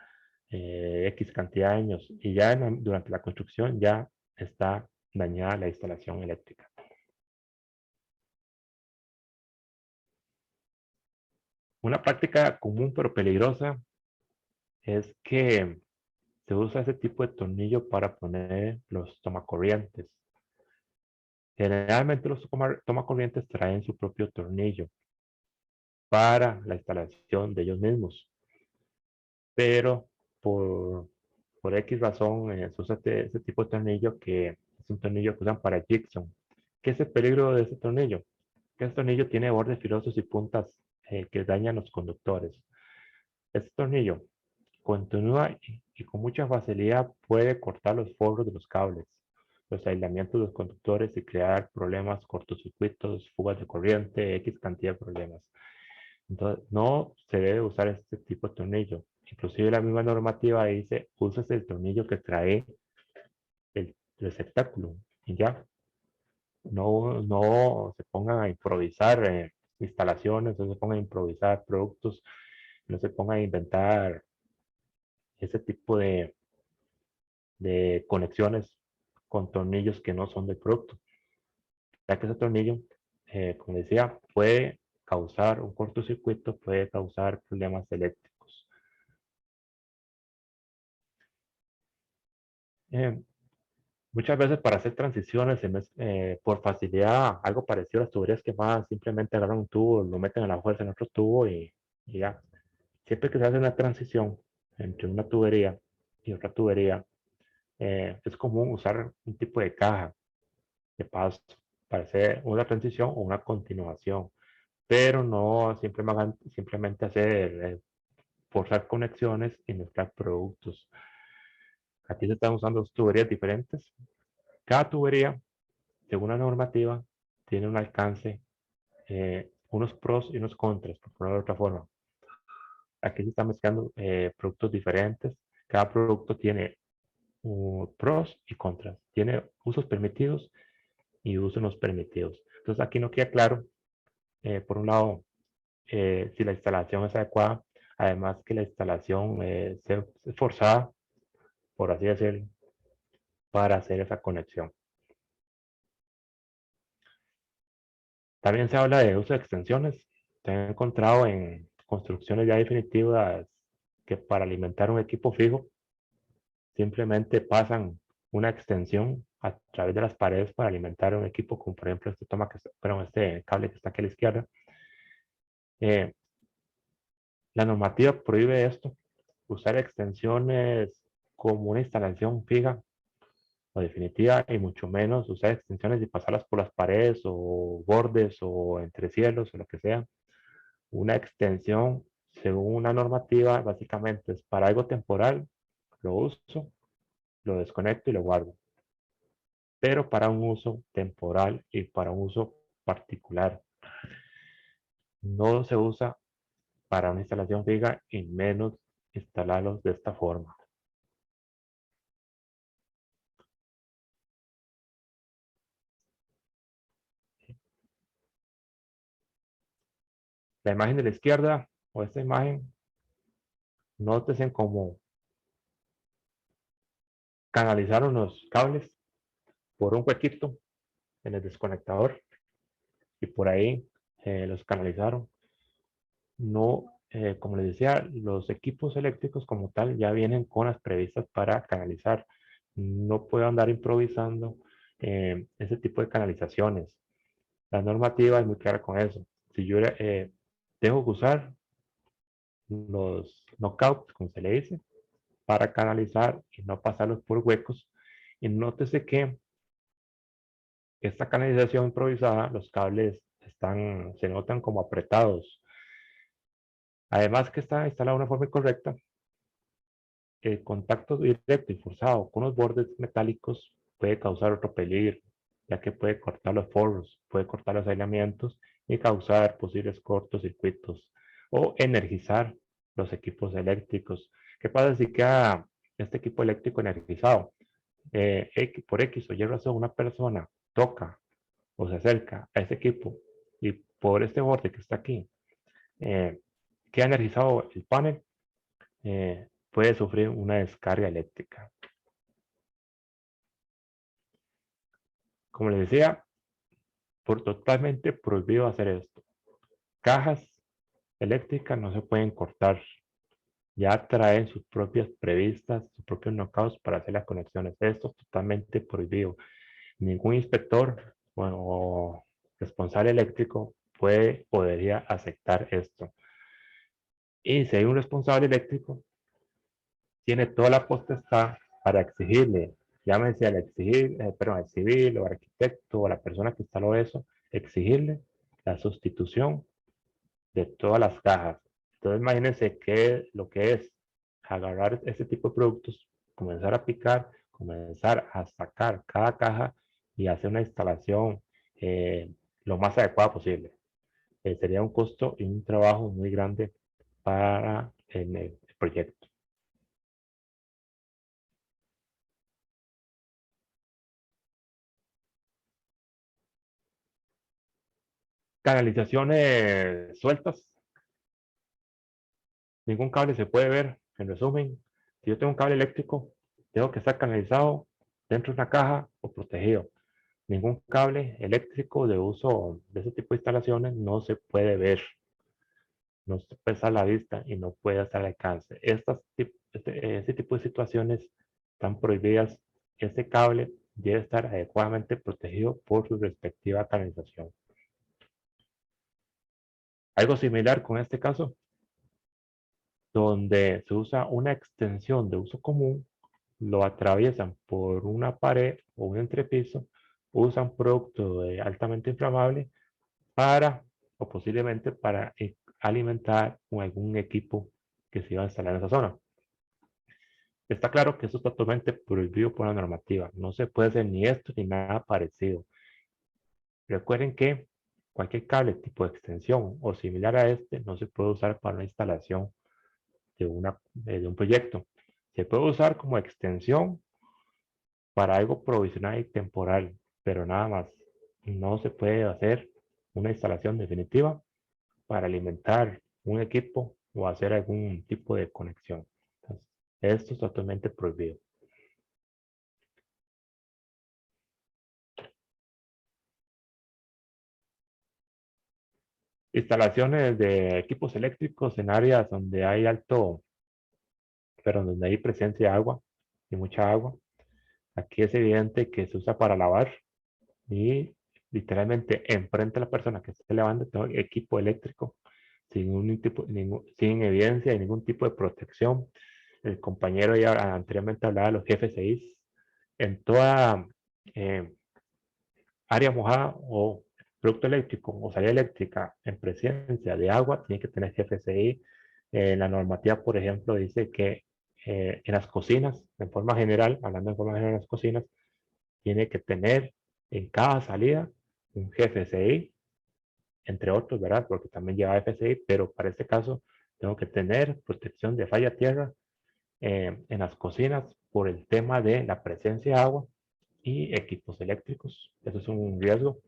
X cantidad de años y ya durante la construcción ya está dañada la instalación eléctrica. Una práctica común pero peligrosa es que se usa ese tipo de tornillo para poner los tomacorrientes. Generalmente los tomacorrientes traen su propio tornillo para la instalación de ellos mismos, pero por, por X razón se usa ese tipo de tornillo que es un tornillo que usan para Jigsaw. ¿Qué es el peligro de ese tornillo? Que este tornillo tiene bordes filosos y puntas que dañan los conductores. Este tornillo continúa y con mucha facilidad puede cortar los forros de los cables. los aislamientos de los conductores y crear problemas, cortocircuitos, fugas de corriente, X cantidad de problemas. Entonces, no se debe usar este tipo de tornillo. Inclusive la misma normativa dice, úsese el tornillo que trae el receptáculo y ya. No se pongan a improvisar instalaciones, no se pongan a improvisar productos, no se pongan a inventar ese tipo de conexiones con tornillos que no son del producto, ya que ese tornillo, como decía, puede causar un cortocircuito, puede causar problemas eléctricos. Muchas veces para hacer transiciones, por facilidad, algo parecido a las tuberías quemadas, simplemente agarran un tubo, lo meten a la fuerza en otro tubo y ya. Siempre que se hace una transición entre una tubería y otra tubería, es común usar un tipo de caja de paso para hacer una transición o una continuación, pero no simplemente hacer, forzar conexiones y mezclar productos. Aquí se están usando dos tuberías diferentes. Cada tubería, según la normativa, tiene un alcance, unos pros y unos contras, por ponerlo de otra forma. Aquí se están mezclando productos diferentes. Cada producto tiene pros y contras. Tiene usos permitidos y usos no permitidos. Entonces aquí no queda claro, por un lado, si la instalación es adecuada, además que la instalación sea forzada, por así decirlo, para hacer esa conexión. También se habla de uso de extensiones. Se han encontrado en construcciones ya definitivas que para alimentar un equipo fijo simplemente pasan una extensión a través de las paredes para alimentar un equipo, como por ejemplo este cable que está aquí a la izquierda. La normativa prohíbe esto, usar extensiones como una instalación fija o definitiva, y mucho menos usar extensiones y pasarlas por las paredes o bordes o entre cielos o lo que sea. Una extensión, según una normativa, básicamente es para algo temporal, lo uso, lo desconecto y lo guardo. Pero para un uso temporal y para un uso particular. No se usa para una instalación fija y menos instalarlos de esta forma. La imagen de la izquierda o esta imagen, nótese cómo canalizaron los cables por un huequito en el desconectador y por ahí los canalizaron. No, como les decía, los equipos eléctricos como tal ya vienen con las previstas para canalizar. No puedo andar improvisando ese tipo de canalizaciones. La normativa es muy clara con eso. Si yo dejo de usar los knockouts, como se le dice, para canalizar y no pasarlos por huecos, y nótese que esta canalización improvisada, los cables se notan como apretados. Además que está instalado de una forma incorrecta, el contacto directo y forzado con los bordes metálicos puede causar otro peligro, ya que puede cortar los forros, puede cortar los aislamientos y causar posibles cortocircuitos o energizar los equipos eléctricos. ¿Qué pasa si queda este equipo eléctrico energizado? Por X o Y razón, una persona toca o se acerca a ese equipo y por este borde que está aquí, queda energizado el panel, puede sufrir una descarga eléctrica. Como les decía, totalmente prohibido hacer esto. Cajas eléctricas no se pueden cortar. Ya traen sus propias previstas, sus propios knockouts para hacer las conexiones. Esto es totalmente prohibido. Ningún inspector o responsable eléctrico podría aceptar esto. Y si hay un responsable eléctrico, tiene toda la potestad para exigirle, llámese al al civil o arquitecto o a la persona que instaló eso, exigirle la sustitución de todas las cajas. Entonces imagínense lo que es agarrar este tipo de productos, comenzar a picar, comenzar a sacar cada caja y hacer una instalación lo más adecuada posible. Sería un costo y un trabajo muy grande para el proyecto. Canalizaciones sueltas. Ningún cable se puede ver. En resumen, si yo tengo un cable eléctrico, tengo que estar canalizado dentro de una caja o protegido. Ningún cable eléctrico de uso de ese tipo de instalaciones no se puede ver. No se puede estar a la vista y no puede estar al alcance. Este tipo de situaciones están prohibidas. Este cable debe estar adecuadamente protegido por su respectiva canalización. Algo similar con este caso, donde se usa una extensión de uso común, lo atraviesan por una pared o un entrepiso, usan producto altamente inflamable para, o posiblemente para alimentar algún equipo que se iba a instalar en esa zona. Está claro que eso es totalmente prohibido por la normativa. No se puede hacer ni esto ni nada parecido. Recuerden que cualquier cable tipo de extensión o similar a este no se puede usar para la instalación de un proyecto. Se puede usar como extensión para algo provisional y temporal, pero nada más. No se puede hacer una instalación definitiva para alimentar un equipo o hacer algún tipo de conexión. Entonces, esto es totalmente prohibido. Instalaciones de equipos eléctricos en áreas donde hay donde hay presencia de agua y mucha agua. Aquí es evidente que se usa para lavar y literalmente enfrente a la persona que esté lavando todo equipo eléctrico sin evidencia y ningún tipo de protección. El compañero ya anteriormente hablaba de los GFCIs. En toda eh, área mojada o producto eléctrico o salida eléctrica en presencia de agua tiene que tener GFCI. La normativa, por ejemplo, dice que en las cocinas, en forma general, hablando en forma general en las cocinas, tiene que tener en cada salida un GFCI, entre otros, ¿verdad? Porque también lleva FCI, pero para este caso tengo que tener protección de falla tierra en las cocinas por el tema de la presencia de agua y equipos eléctricos. Eso es un riesgo.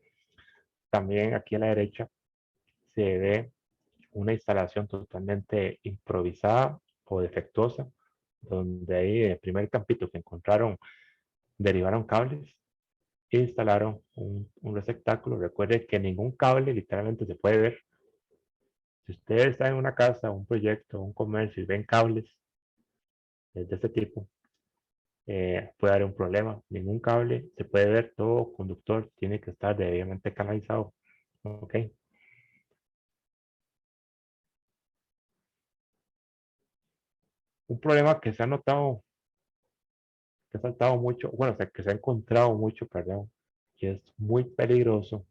También aquí a la derecha se ve una instalación totalmente improvisada o defectuosa, donde ahí en el primer campito que encontraron derivaron cables e instalaron un receptáculo. Recuerde que ningún cable literalmente se puede ver. Si usted está en una casa, un proyecto, un comercio y ven cables de este tipo, puede haber un problema. Ningún cable se puede ver, todo conductor tiene que estar debidamente canalizado. ¿Ok? Un problema que se ha notado, que se ha notado mucho, bueno, o sea, que se ha encontrado mucho, perdón, que es muy peligroso.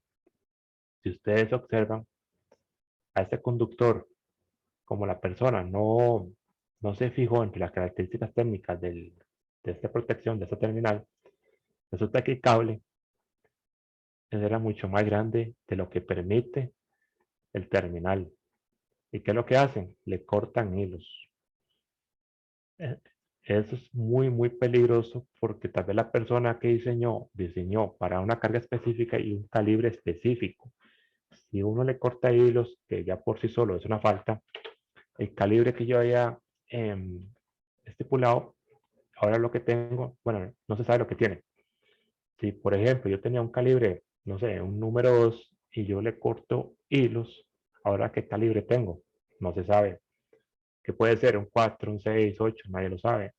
Si ustedes observan a este conductor, como la persona no se fijó entre las características técnicas de esta protección, de esta terminal, resulta que el cable era mucho más grande de lo que permite el terminal. ¿Y qué es lo que hacen? Le cortan hilos. Eso es muy, muy peligroso porque tal vez la persona que diseñó para una carga específica y un calibre específico. Si uno le corta hilos, que ya por sí solo es una falta, el calibre que yo había estipulado, ahora lo que tengo, bueno, no se sabe lo que tiene. Si, por ejemplo, yo tenía un calibre, no sé, un número 2 y yo le corto hilos, ahora qué calibre tengo, no se sabe. ¿Qué puede ser? Un 4, un 6, 8, nadie lo sabe.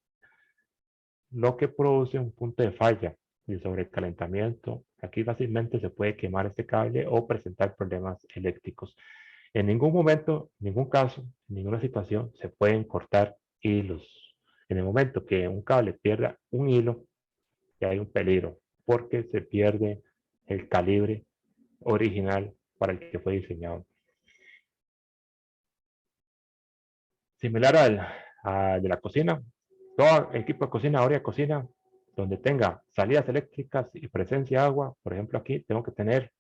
Lo que produce un punto de falla y sobrecalentamiento. Aquí fácilmente se puede quemar este cable o presentar problemas eléctricos. En ningún momento, en ningún caso, en ninguna situación se pueden cortar hilos. En el momento que un cable pierda un hilo, ya hay un peligro porque se pierde el calibre original para el que fue diseñado. Similar al de la cocina, todo equipo de cocina, ahora de cocina, donde tenga salidas eléctricas y presencia de agua, por ejemplo aquí tengo que tener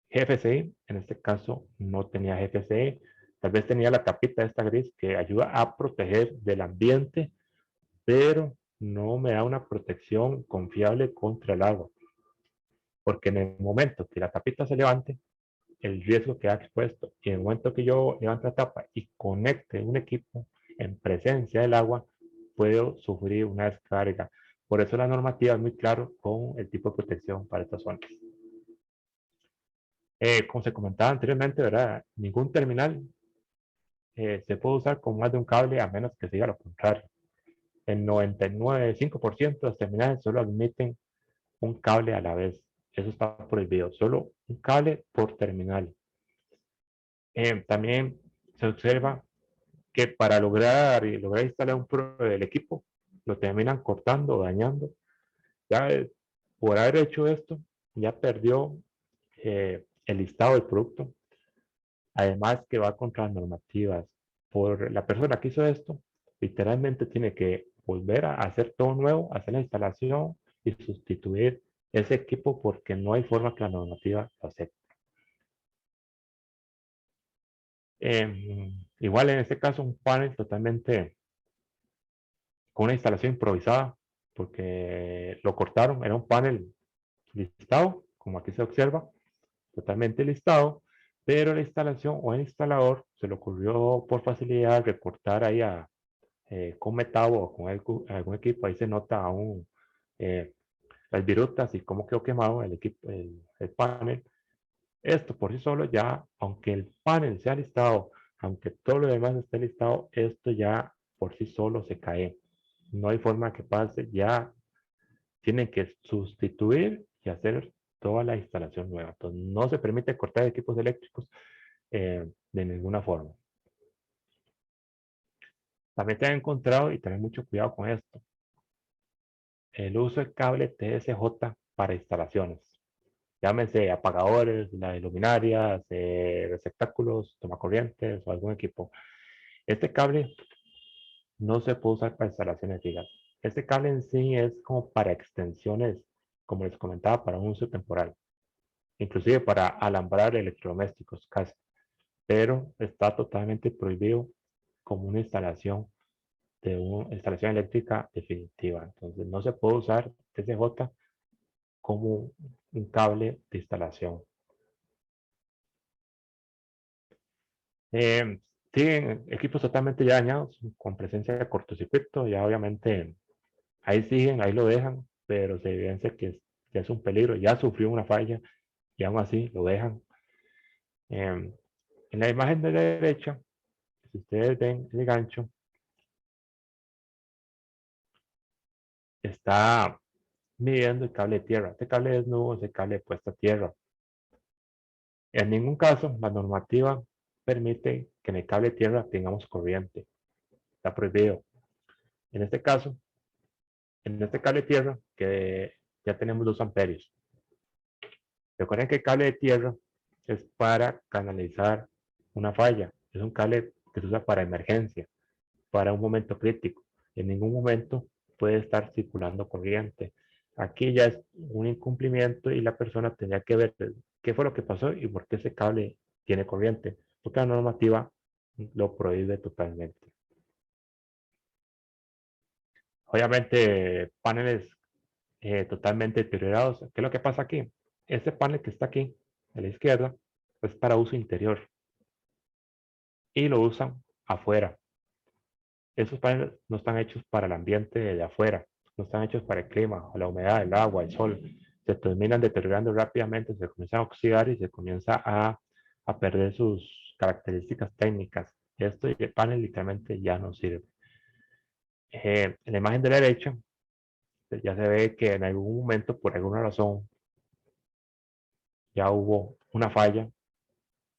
GFCI, en este caso no tenía GFCI, tal vez tenía la tapita esta gris que ayuda a proteger del ambiente, pero no me da una protección confiable contra el agua, porque en el momento que la tapita se levante, el riesgo queda expuesto, y en el momento que yo levante la tapa y conecte un equipo en presencia del agua, puedo sufrir una descarga. Por eso la normativa es muy claro con el tipo de protección para estas zonas. Como se comentaba anteriormente, ¿verdad? Ningún terminal se puede usar con más de un cable a menos que siga lo contrario. El 99,5% de los terminales solo admiten un cable a la vez. Eso está prohibido. Solo un cable por terminal. También se observa que para lograr instalar el equipo, lo terminan cortando o dañando. Ya por haber hecho esto, ya perdió el listado del producto. Además que va contra las normativas. Por la persona que hizo esto, literalmente tiene que volver a hacer todo nuevo, hacer la instalación y sustituir ese equipo porque no hay forma que la normativa lo acepte. Igual en este caso un panel totalmente con una instalación improvisada porque lo cortaron, era un panel listado, como aquí se observa, totalmente listado, pero la instalación o el instalador se le ocurrió por facilidad recortar ahí con metabo o con algún equipo, ahí se nota aún las virutas y cómo quedó quemado el equipo, el panel. Esto por sí solo ya, aunque el panel sea listado, aunque todo lo demás esté listado, esto ya por sí solo se cae. No hay forma que pase, ya tienen que sustituir y hacer toda la instalación nueva. Entonces no se permite cortar equipos eléctricos de ninguna forma. También te he encontrado y tener mucho cuidado con esto. El uso de cable TSJ para instalaciones. Llámese apagadores, las luminarias, receptáculos, tomacorrientes o algún equipo. Este cable no se puede usar para instalaciones fijas. Este cable en sí es como para extensiones, como les comentaba, para un uso temporal. Inclusive para alambrar electrodomésticos casi. Pero está totalmente prohibido como una instalación de una instalación eléctrica definitiva. Entonces no se puede usar TCJ como un cable de instalación. Siguen equipos totalmente ya dañados con presencia de cortocircuito, ya obviamente ahí siguen, ahí lo dejan, pero se evidencia que es un peligro, ya sufrió una falla y aún así lo dejan. En la imagen de la derecha, si ustedes ven el gancho, está midiendo el cable de tierra. Este cable desnudo es el cable puesto a tierra. En ningún caso la normativa permite que en el cable de tierra tengamos corriente. Está prohibido. En este caso, en este cable de tierra, que ya tenemos 2 amperios. Recuerden que el cable de tierra es para canalizar una falla. Es un cable que se usa para emergencia, para un momento crítico. En ningún momento puede estar circulando corriente. Aquí ya es un incumplimiento y la persona tendría que ver qué fue lo que pasó y por qué ese cable tiene corriente, porque la normativa lo prohíbe totalmente. Obviamente, paneles totalmente deteriorados. ¿Qué es lo que pasa aquí? Este panel que está aquí, a la izquierda, es para uso interior y lo usan afuera. Esos paneles no están hechos para el ambiente de afuera, no están hechos para el clima, la humedad, el agua, el sol. Se terminan deteriorando rápidamente, se comienzan a oxidar y se comienza a perder sus características técnicas. Esto el panel literalmente ya no sirve. En la imagen de la derecha ya se ve que en algún momento, por alguna razón, ya hubo una falla.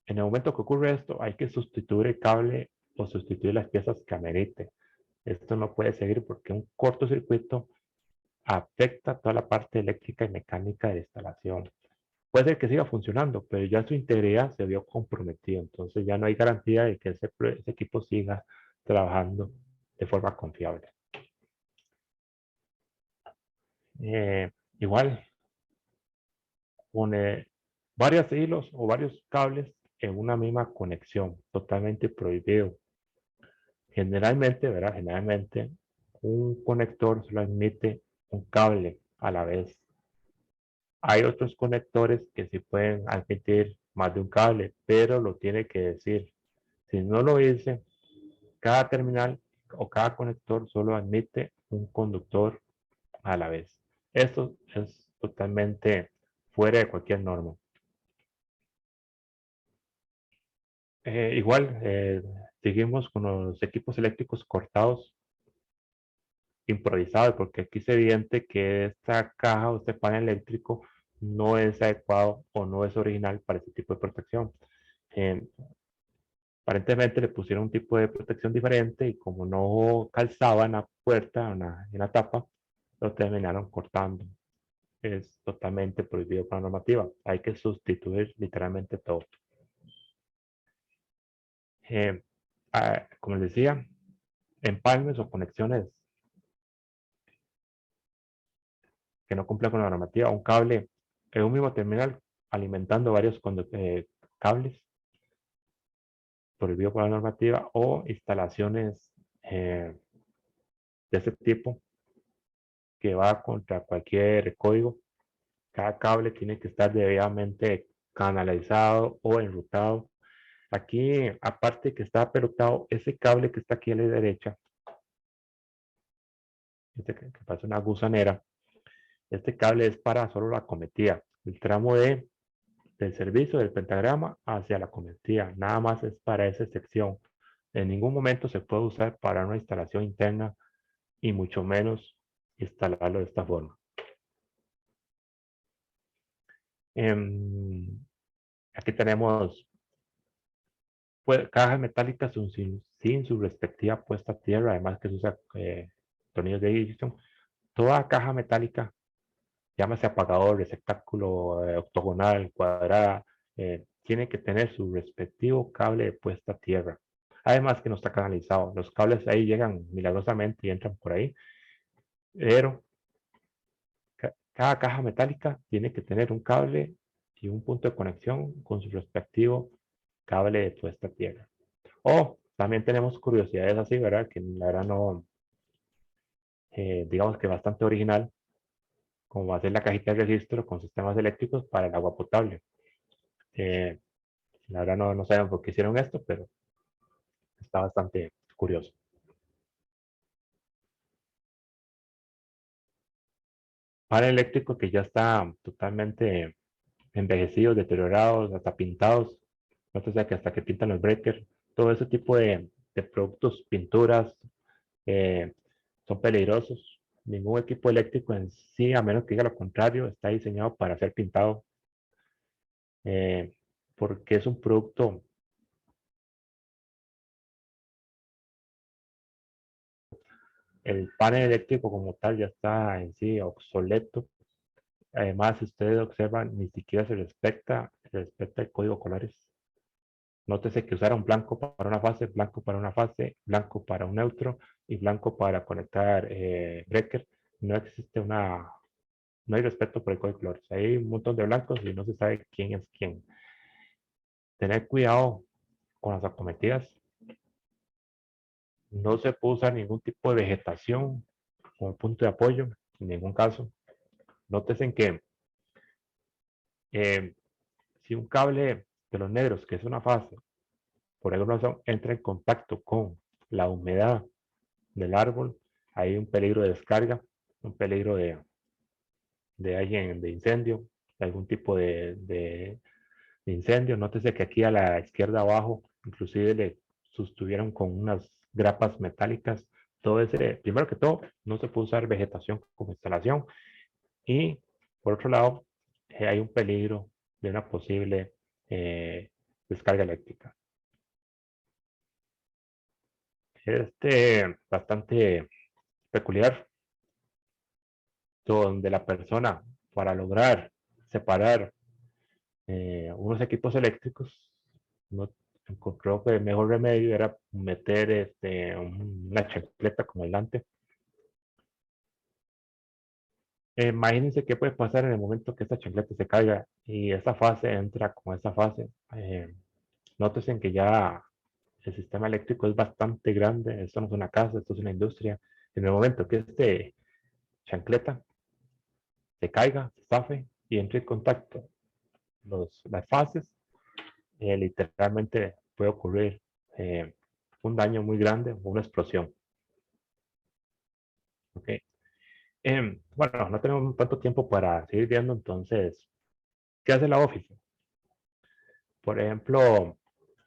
En el momento que ocurre esto, hay que sustituir el cable o sustituir las piezas que amerite. Esto no puede seguir porque un cortocircuito afecta toda la parte eléctrica y mecánica de la instalación. Puede ser que siga funcionando, pero ya su integridad se vio comprometida. Entonces ya no hay garantía de que ese equipo siga trabajando de forma confiable. Igual, pone varios hilos o varios cables en una misma conexión, totalmente prohibido. Generalmente, ¿verdad? Generalmente, un conector solo admite un cable a la vez. Hay otros conectores que sí pueden admitir más de un cable, pero lo tiene que decir. Si no lo dice, cada terminal o cada conector solo admite un conductor a la vez. Esto es totalmente fuera de cualquier norma. Igual, seguimos con los equipos eléctricos cortados, improvisados, porque aquí es evidente que esta caja o este panel eléctrico no es adecuado o no es original para este tipo de protección. Eh, Aparentemente le pusieron un tipo de protección diferente y como no calzaba en la puerta, en la tapa, lo terminaron cortando. Es totalmente prohibido por la normativa. Hay que sustituir literalmente todo. Como les decía, empalmes o conexiones que no cumplen con la normativa, un cable en un mismo terminal alimentando varios cables prohibido por la normativa o instalaciones de ese tipo que va contra cualquier código. Cada cable tiene que estar debidamente canalizado o enrutado. Aquí, aparte que está pelotado, ese cable que está aquí a la derecha, este que pasa una gusanera, este cable es para solo la cometida. El tramo del servicio del pentagrama hacia la cometida, nada más es para esa sección. En ningún momento se puede usar para una instalación interna y mucho menos instalarlo de esta forma. Aquí tenemos cajas metálicas sin su respectiva puesta a tierra, además que se usa tornillos de Gibson. Toda caja metálica, llámese apagador, receptáculo octogonal, cuadrada, tiene que tener su respectivo cable de puesta a tierra. Además que no está canalizado. Los cables ahí llegan milagrosamente y entran por ahí. Pero cada caja metálica tiene que tener un cable y un punto de conexión con su respectivo cable de puesta a tierra. O también tenemos curiosidades así, ¿verdad? Que la verdad no, digamos que bastante original, como va a ser la cajita de registro con sistemas eléctricos para el agua potable. La verdad no sabemos por qué hicieron esto, pero está bastante curioso. Panel eléctrico que ya está totalmente envejecidos, deteriorados, hasta pintados. No sé, que hasta que pintan los breakers, todo ese tipo de productos, pinturas, son peligrosos. Ningún equipo eléctrico en sí, a menos que diga lo contrario, está diseñado para ser pintado, porque es un producto, el panel eléctrico como tal ya está en sí obsoleto. Además, si ustedes observan, ni siquiera se respeta el código colores. Nótese que usaron blanco para una fase, blanco para una fase, blanco para un neutro y blanco para conectar breaker. No existe no hay respeto por el código de colores. Hay un montón de blancos y no se sabe quién es quién. Tener cuidado con las acometidas. No se puede usar ningún tipo de vegetación como punto de apoyo, en ningún caso. Nótese que si un cable de los negros, que es una fase, por alguna razón entra en contacto con la humedad del árbol, hay un peligro de descarga, un peligro de incendio, de algún tipo de incendio. Nótese que aquí a la izquierda abajo, inclusive le sostuvieron con unas grapas metálicas. Todo ese, primero que todo, no se puede usar vegetación como instalación. Y por otro lado, hay un peligro de una posible descarga eléctrica. Bastante peculiar, donde la persona, para lograr separar unos equipos eléctricos, no encontró que el mejor remedio era meter una chancleta como delante. Imagínense qué puede pasar en el momento que esta chancleta se caiga y esta fase entra con esta fase. Nótese que ya el sistema eléctrico es bastante grande. Esto no es una casa, esto es una industria. En el momento que este chancleta se caiga, se zafe y entre en contacto las fases, literalmente puede ocurrir un daño muy grande o una explosión. Okay. Bueno, no tenemos tanto tiempo para seguir viendo, entonces, ¿qué hace la Office? Por ejemplo,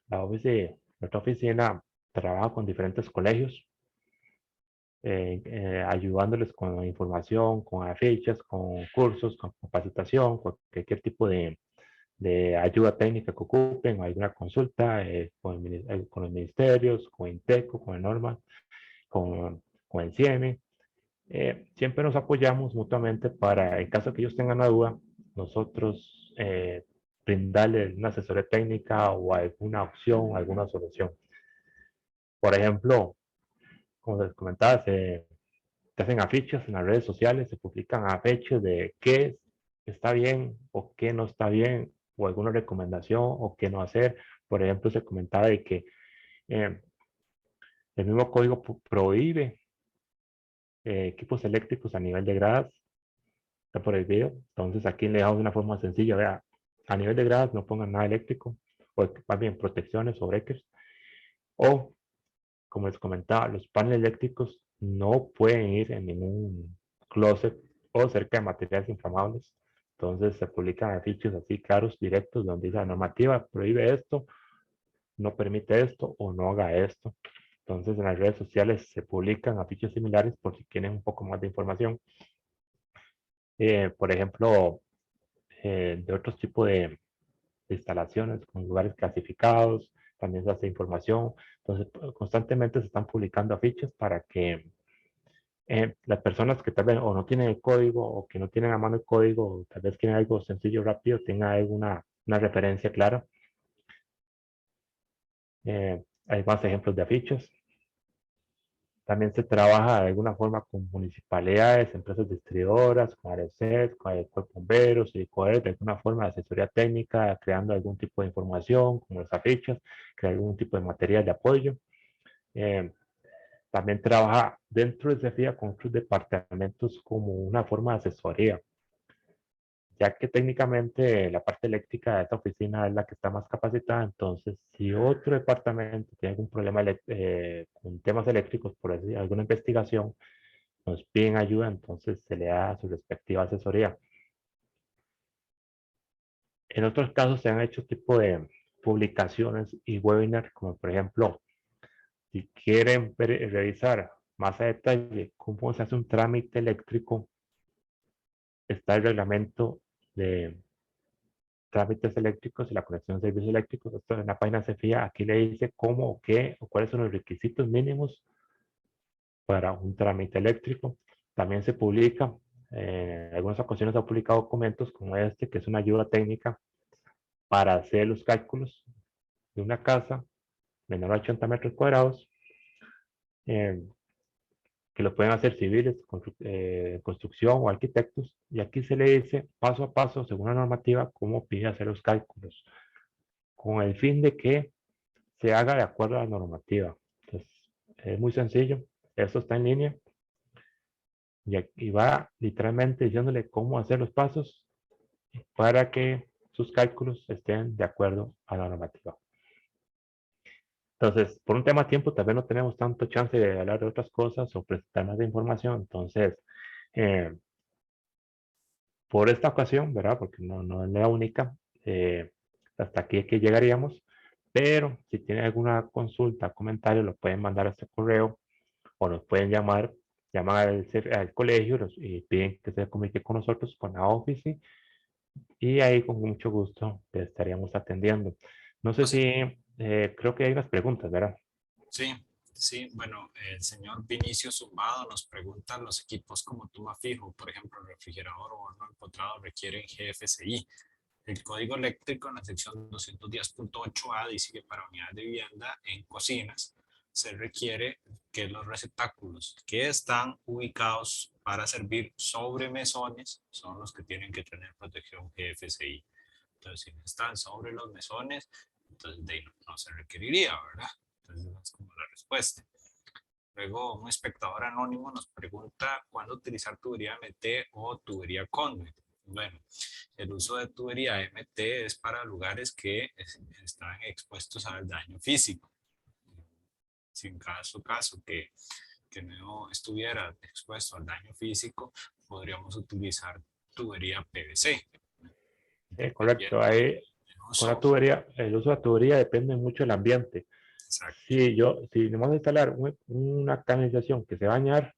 nuestra oficina trabaja con diferentes colegios, ayudándoles con información, con afiches, con cursos, con capacitación, con cualquier tipo de ayuda técnica que ocupen, alguna consulta con los ministerios, con INTECO, con el NORMA, con el CIEME. Siempre nos apoyamos mutuamente para, en caso de que ellos tengan una duda, nosotros brindarles una asesoría técnica o alguna opción, alguna solución. Por ejemplo, como les comentaba, se hacen afiches en las redes sociales, se publican afiches de qué está bien o qué no está bien, o alguna recomendación o qué no hacer. Por ejemplo, se comentaba de que eh, el mismo código prohíbe equipos eléctricos a nivel de gradas, está prohibido. Entonces aquí le dejamos de una forma sencilla, vea, a nivel de gradas no pongan nada eléctrico, o más bien protecciones o breakers, o como les comentaba, los paneles eléctricos no pueden ir en ningún closet o cerca de materiales inflamables. Entonces se publican afiches así claros, directos, donde dice la normativa prohíbe esto, no permite esto o no haga esto. Entonces en las redes sociales se publican afiches similares por si quieren un poco más de información. Por ejemplo, de otros tipos de instalaciones con lugares clasificados, también se hace información. Entonces constantemente se están publicando afiches para que las personas que tal vez o no tienen el código o que no tienen a mano el código, o tal vez quieren algo sencillo, rápido, tengan alguna una referencia clara. Hay más ejemplos de afiches. También se trabaja de alguna forma con municipalidades, empresas distribuidoras, con ARECES, con el Cuerpo de Bomberos y poder de alguna forma de asesoría técnica, creando algún tipo de información, como las afiches, crear algún tipo de material de apoyo. Eh, También trabaja dentro de CEFIA con otros departamentos como una forma de asesoría, ya que técnicamente la parte eléctrica de esta oficina es la que está más capacitada. Entonces, si otro departamento tiene algún problema con temas eléctricos, por decir, alguna investigación, nos piden ayuda, entonces se le da su respectiva asesoría. En otros casos se han hecho tipo de publicaciones y webinars, como por ejemplo, si quieren revisar más a detalle cómo se hace un trámite eléctrico, está el reglamento de trámites eléctricos y la conexión de servicios eléctricos. Esto en la página CEFIA, aquí le dice cómo, qué o cuáles son los requisitos mínimos para un trámite eléctrico. También se publica, en algunas ocasiones se han publicado documentos como este, que es una ayuda técnica para hacer los cálculos de una casa menor a 80 metros cuadrados, eh, que lo pueden hacer civiles, construcción o arquitectos. Y aquí se le dice paso a paso, según la normativa, cómo pide hacer los cálculos, con el fin de que se haga de acuerdo a la normativa. Entonces, es muy sencillo. Esto está en línea y va literalmente diciéndole cómo hacer los pasos para que sus cálculos estén de acuerdo a la normativa. Entonces, por un tema de tiempo, tal vez no tenemos tanto chance de hablar de otras cosas o presentar más de información. Entonces, eh, por esta ocasión, ¿verdad? Porque no es la única, hasta aquí es que llegaríamos. Pero si tienen alguna consulta, comentario, lo pueden mandar a este correo o nos pueden llamar, llaman al colegio y piden que se comunique con nosotros, con la Office, y ahí con mucho gusto te estaríamos atendiendo. No sé si, creo que hay unas preguntas, ¿verdad? Sí, sí, bueno, el señor Vinicio Zumbado nos pregunta, los equipos como toma fijo, por ejemplo, el refrigerador o horno empotrado requieren GFCI. El código eléctrico en la sección 210.8a dice que para unidades de vivienda en cocinas se requiere que los receptáculos que están ubicados para servir sobre mesones son los que tienen que tener protección GFCI. Entonces, si no están sobre los mesones, entonces de ahí no se requeriría, ¿verdad? Entonces, esa es como la respuesta. Luego, un espectador anónimo nos pregunta cuándo utilizar tubería MT o tubería conduit. Bueno, el uso de tubería MT es para lugares que están expuestos al daño físico. Si en caso que no estuviera expuesto al daño físico, podríamos utilizar tubería PVC. Correcto. Ahí, con la tubería, el uso de la tubería depende mucho del ambiente. Exacto. Si vamos a instalar una canalización que se va a dañar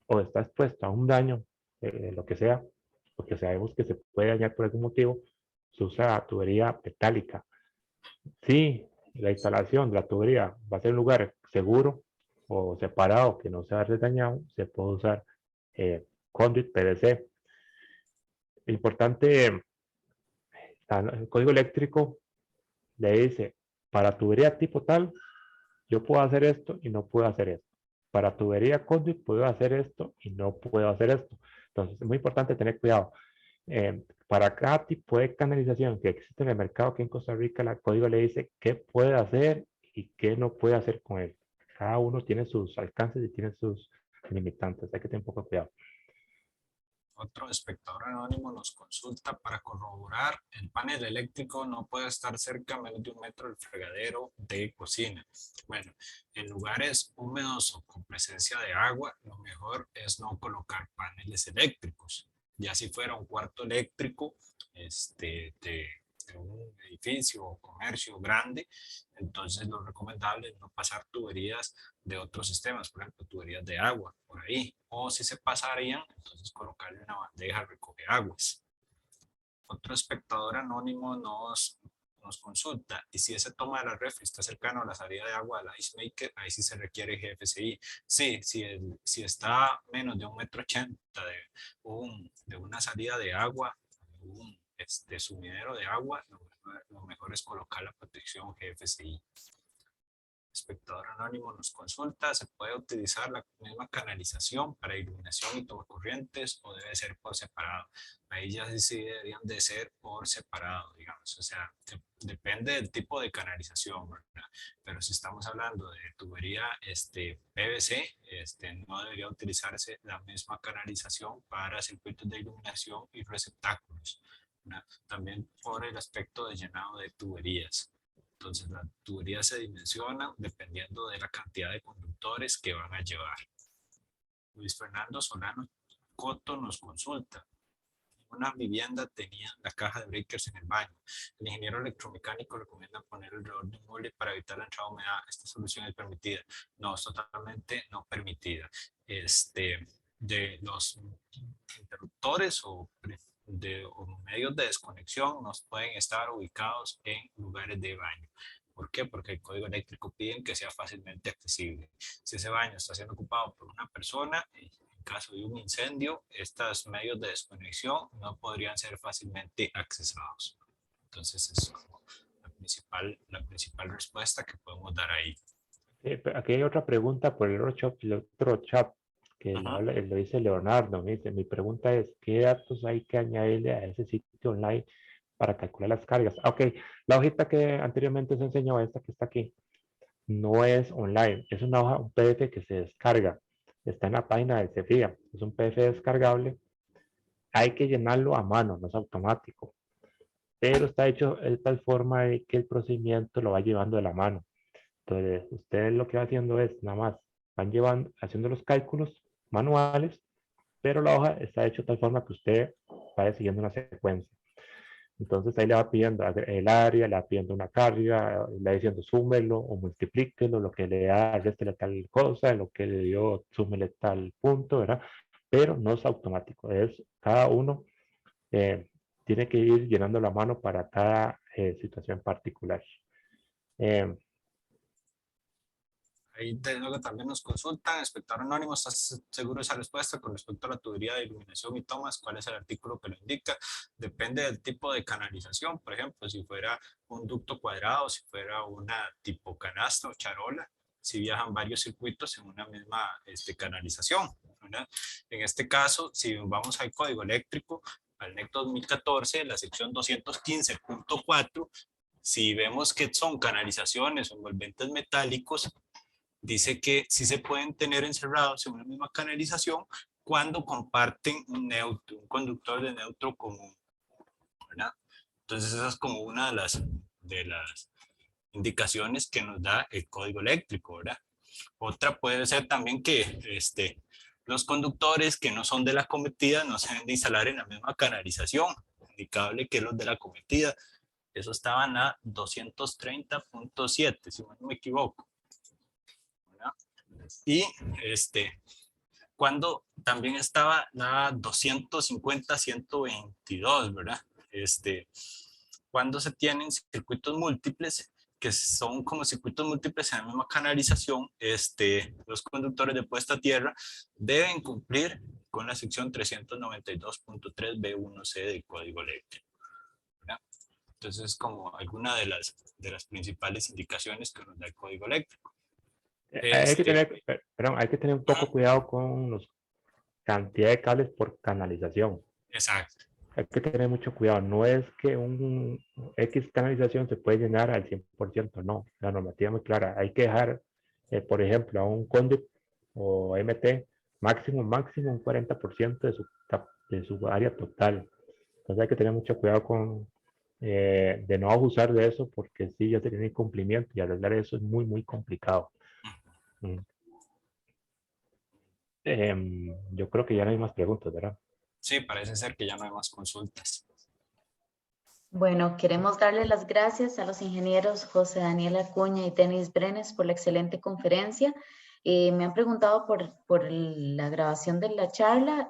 o está expuesto a un daño, lo que sea, porque sabemos que se puede dañar por algún motivo, se usa tubería metálica. Si la instalación de la tubería va a ser un lugar seguro o separado que no se va a dañado, se puede usar conduit PVC. Importante, el código eléctrico le dice, para tubería tipo tal, yo puedo hacer esto y no puedo hacer esto. Para tubería conduit puedo hacer esto y no puedo hacer esto. Entonces, es muy importante tener cuidado. Para cada tipo de canalización que existe en el mercado aquí en Costa Rica, el código le dice qué puede hacer y qué no puede hacer con él. Cada uno tiene sus alcances y tiene sus limitantes. Hay que tener un poco de cuidado. Otro espectador anónimo nos consulta para corroborar el panel eléctrico no puede estar cerca a menos de 1 metro del fregadero de cocina. Bueno, en lugares húmedos o con presencia de agua, lo mejor es no colocar paneles eléctricos. Ya si fuera un cuarto eléctrico de un edificio o comercio grande, entonces lo recomendable es no pasar tuberías de otros sistemas, por ejemplo, tuberías de agua por ahí, o si se pasarían, entonces colocarle una bandeja recoge aguas. Otro espectador anónimo nos consulta, y si ese toma de la refri está cercano a la salida de agua del ice maker, ahí sí se requiere GFCI. Sí, si está menos de 1,80 m de una salida de agua, un sumidero de agua, lo mejor es colocar la protección GFCI. Espectador anónimo nos consulta, ¿se puede utilizar la misma canalización para iluminación y tomacorrientes o debe ser por separado? Ahí ya sí deberían de ser por separado, digamos, o sea, depende del tipo de canalización, ¿verdad? Pero si estamos hablando de tubería PVC, no debería utilizarse la misma canalización para circuitos de iluminación y receptáculos, ¿verdad? También por el aspecto de llenado de tuberías. Entonces, la tubería se dimensiona dependiendo de la cantidad de conductores que van a llevar. Luis Fernando Solano Coto nos consulta. Una vivienda tenía la caja de breakers en el baño. El ingeniero electromecánico recomienda poner alrededor de un mueble para evitar la entrada de humedad. ¿Esta solución es permitida? No, es totalmente no permitida. De los interruptores o medios de desconexión nos pueden estar ubicados en lugares de baño. ¿Por qué? Porque el código eléctrico pide que sea fácilmente accesible. Si ese baño está siendo ocupado por una persona, en caso de un incendio, estos medios de desconexión no podrían ser fácilmente accesados. Entonces es como la principal respuesta que podemos dar ahí. Aquí hay otra pregunta por el otro chat que lo dice Leonardo. Me dice, mi pregunta es, ¿qué datos hay que añadirle a ese sitio online para calcular las cargas? Ok, la hojita que anteriormente se enseñó, esta que está aquí, no es online, es una hoja, un PDF que se descarga. Está en la página del CEFIA, es un PDF descargable. Hay que llenarlo a mano, no es automático. Pero está hecho de tal forma de que el procedimiento lo va llevando de la mano. Entonces, ustedes lo que van haciendo es, nada más, van haciendo los cálculos manuales, pero la hoja está hecha de tal forma que usted vaya siguiendo una secuencia. Entonces ahí le va pidiendo el área, le va pidiendo una carga, le va diciendo súmelo o multiplíquelo, lo que le da, réstele tal cosa, lo que le dio, súmele tal punto, ¿verdad? Pero no es automático, es cada uno tiene que ir llenando la mano para cada situación particular. Ahí también nos consultan, espectador anónimo, ¿estás seguro de esa respuesta con respecto a la tubería de iluminación y tomas? ¿Cuál es el artículo que lo indica? Depende del tipo de canalización, por ejemplo, si fuera un ducto cuadrado, si fuera una tipo canasta o charola, si viajan varios circuitos en una misma canalización, ¿verdad? En este caso, si vamos al código eléctrico, al NEC 2014, la sección 215.4, si vemos que son canalizaciones o envolventes metálicos, dice que sí se pueden tener encerrados en una misma canalización cuando comparten un neutro, un conductor de neutro común, ¿verdad? Entonces esa es como una de las indicaciones que nos da el código eléctrico, ¿verdad? Otra puede ser también que los conductores que no son de la cometida no se deben de instalar en la misma canalización, indicable que los de la cometida. Eso estaban a 230.7, si no me equivoco, ¿verdad? Y cuando también estaba la 250.122, ¿verdad? Cuando se tienen circuitos múltiples, que son como circuitos múltiples en la misma canalización, los conductores de puesta a tierra deben cumplir con la sección 392.3b1c del código eléctrico, ¿verdad? Entonces, como alguna de las principales indicaciones que nos da el código eléctrico. Hay que tener, perdón, hay que tener un poco cuidado con la cantidad de cables por canalización. Exacto. Hay que tener mucho cuidado. No es que un X canalización se puede llenar al 100%, no. La normativa es muy clara. Hay que dejar, por ejemplo, a un conduit o MT máximo un 40% de su área total. Entonces hay que tener mucho cuidado con de no abusar de eso, porque sí, ya se tiene incumplimiento y arreglar eso es muy, muy complicado. Yo creo que ya no hay más preguntas, ¿verdad? Sí, parece ser que ya no hay más consultas. Bueno, queremos darle las gracias a los ingenieros José Daniel Acuña y Denis Brenes por la excelente conferencia. Me han preguntado por la grabación de la charla.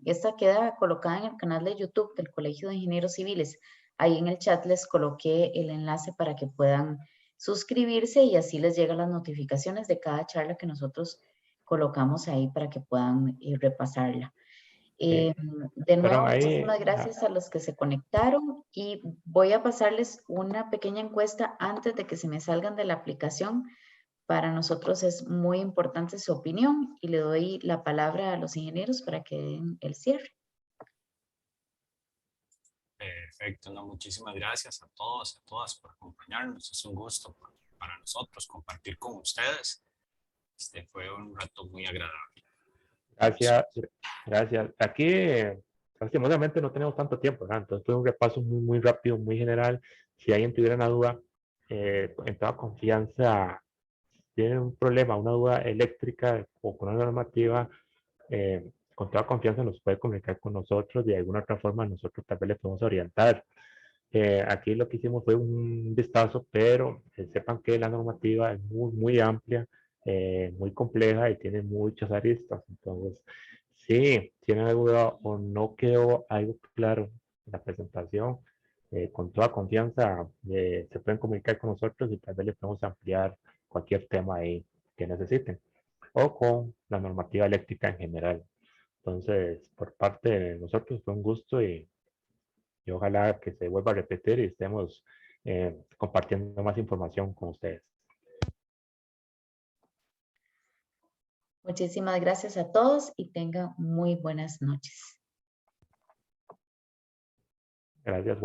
Esta queda colocada en el canal de YouTube del Colegio de Ingenieros Civiles. Ahí en el chat les coloqué el enlace para que puedan suscribirse y así les llegan las notificaciones de cada charla que nosotros colocamos ahí para que puedan repasarla. De nuevo, muchísimas gracias a los que se conectaron y voy a pasarles una pequeña encuesta antes de que se me salgan de la aplicación. Para nosotros es muy importante su opinión y le doy la palabra a los ingenieros para que den el cierre. Perfecto, no, muchísimas gracias a todos y a todas por acompañarnos. Es un gusto para nosotros compartir con ustedes. Fue un rato muy agradable. Gracias, gracias. Aquí, lastimosamente, no tenemos tanto tiempo, ¿verdad? Entonces fue un repaso muy, muy rápido, muy general. Si alguien tuviera una duda, en toda confianza, tiene un problema, una duda eléctrica o con una normativa, con toda confianza nos puede comunicar con nosotros. De alguna otra forma, nosotros tal vez le podemos orientar. Aquí lo que hicimos fue un vistazo, pero sepan que la normativa es muy, muy amplia, muy compleja y tiene muchas aristas. Entonces, si tienen alguna duda o no quedó algo claro en la presentación, con toda confianza se pueden comunicar con nosotros y tal vez les podemos ampliar cualquier tema ahí que necesiten o con la normativa eléctrica en general. Entonces, por parte de nosotros fue un gusto y ojalá que se vuelva a repetir y estemos compartiendo más información con ustedes. Muchísimas gracias a todos y tengan muy buenas noches. Gracias, buenas noches.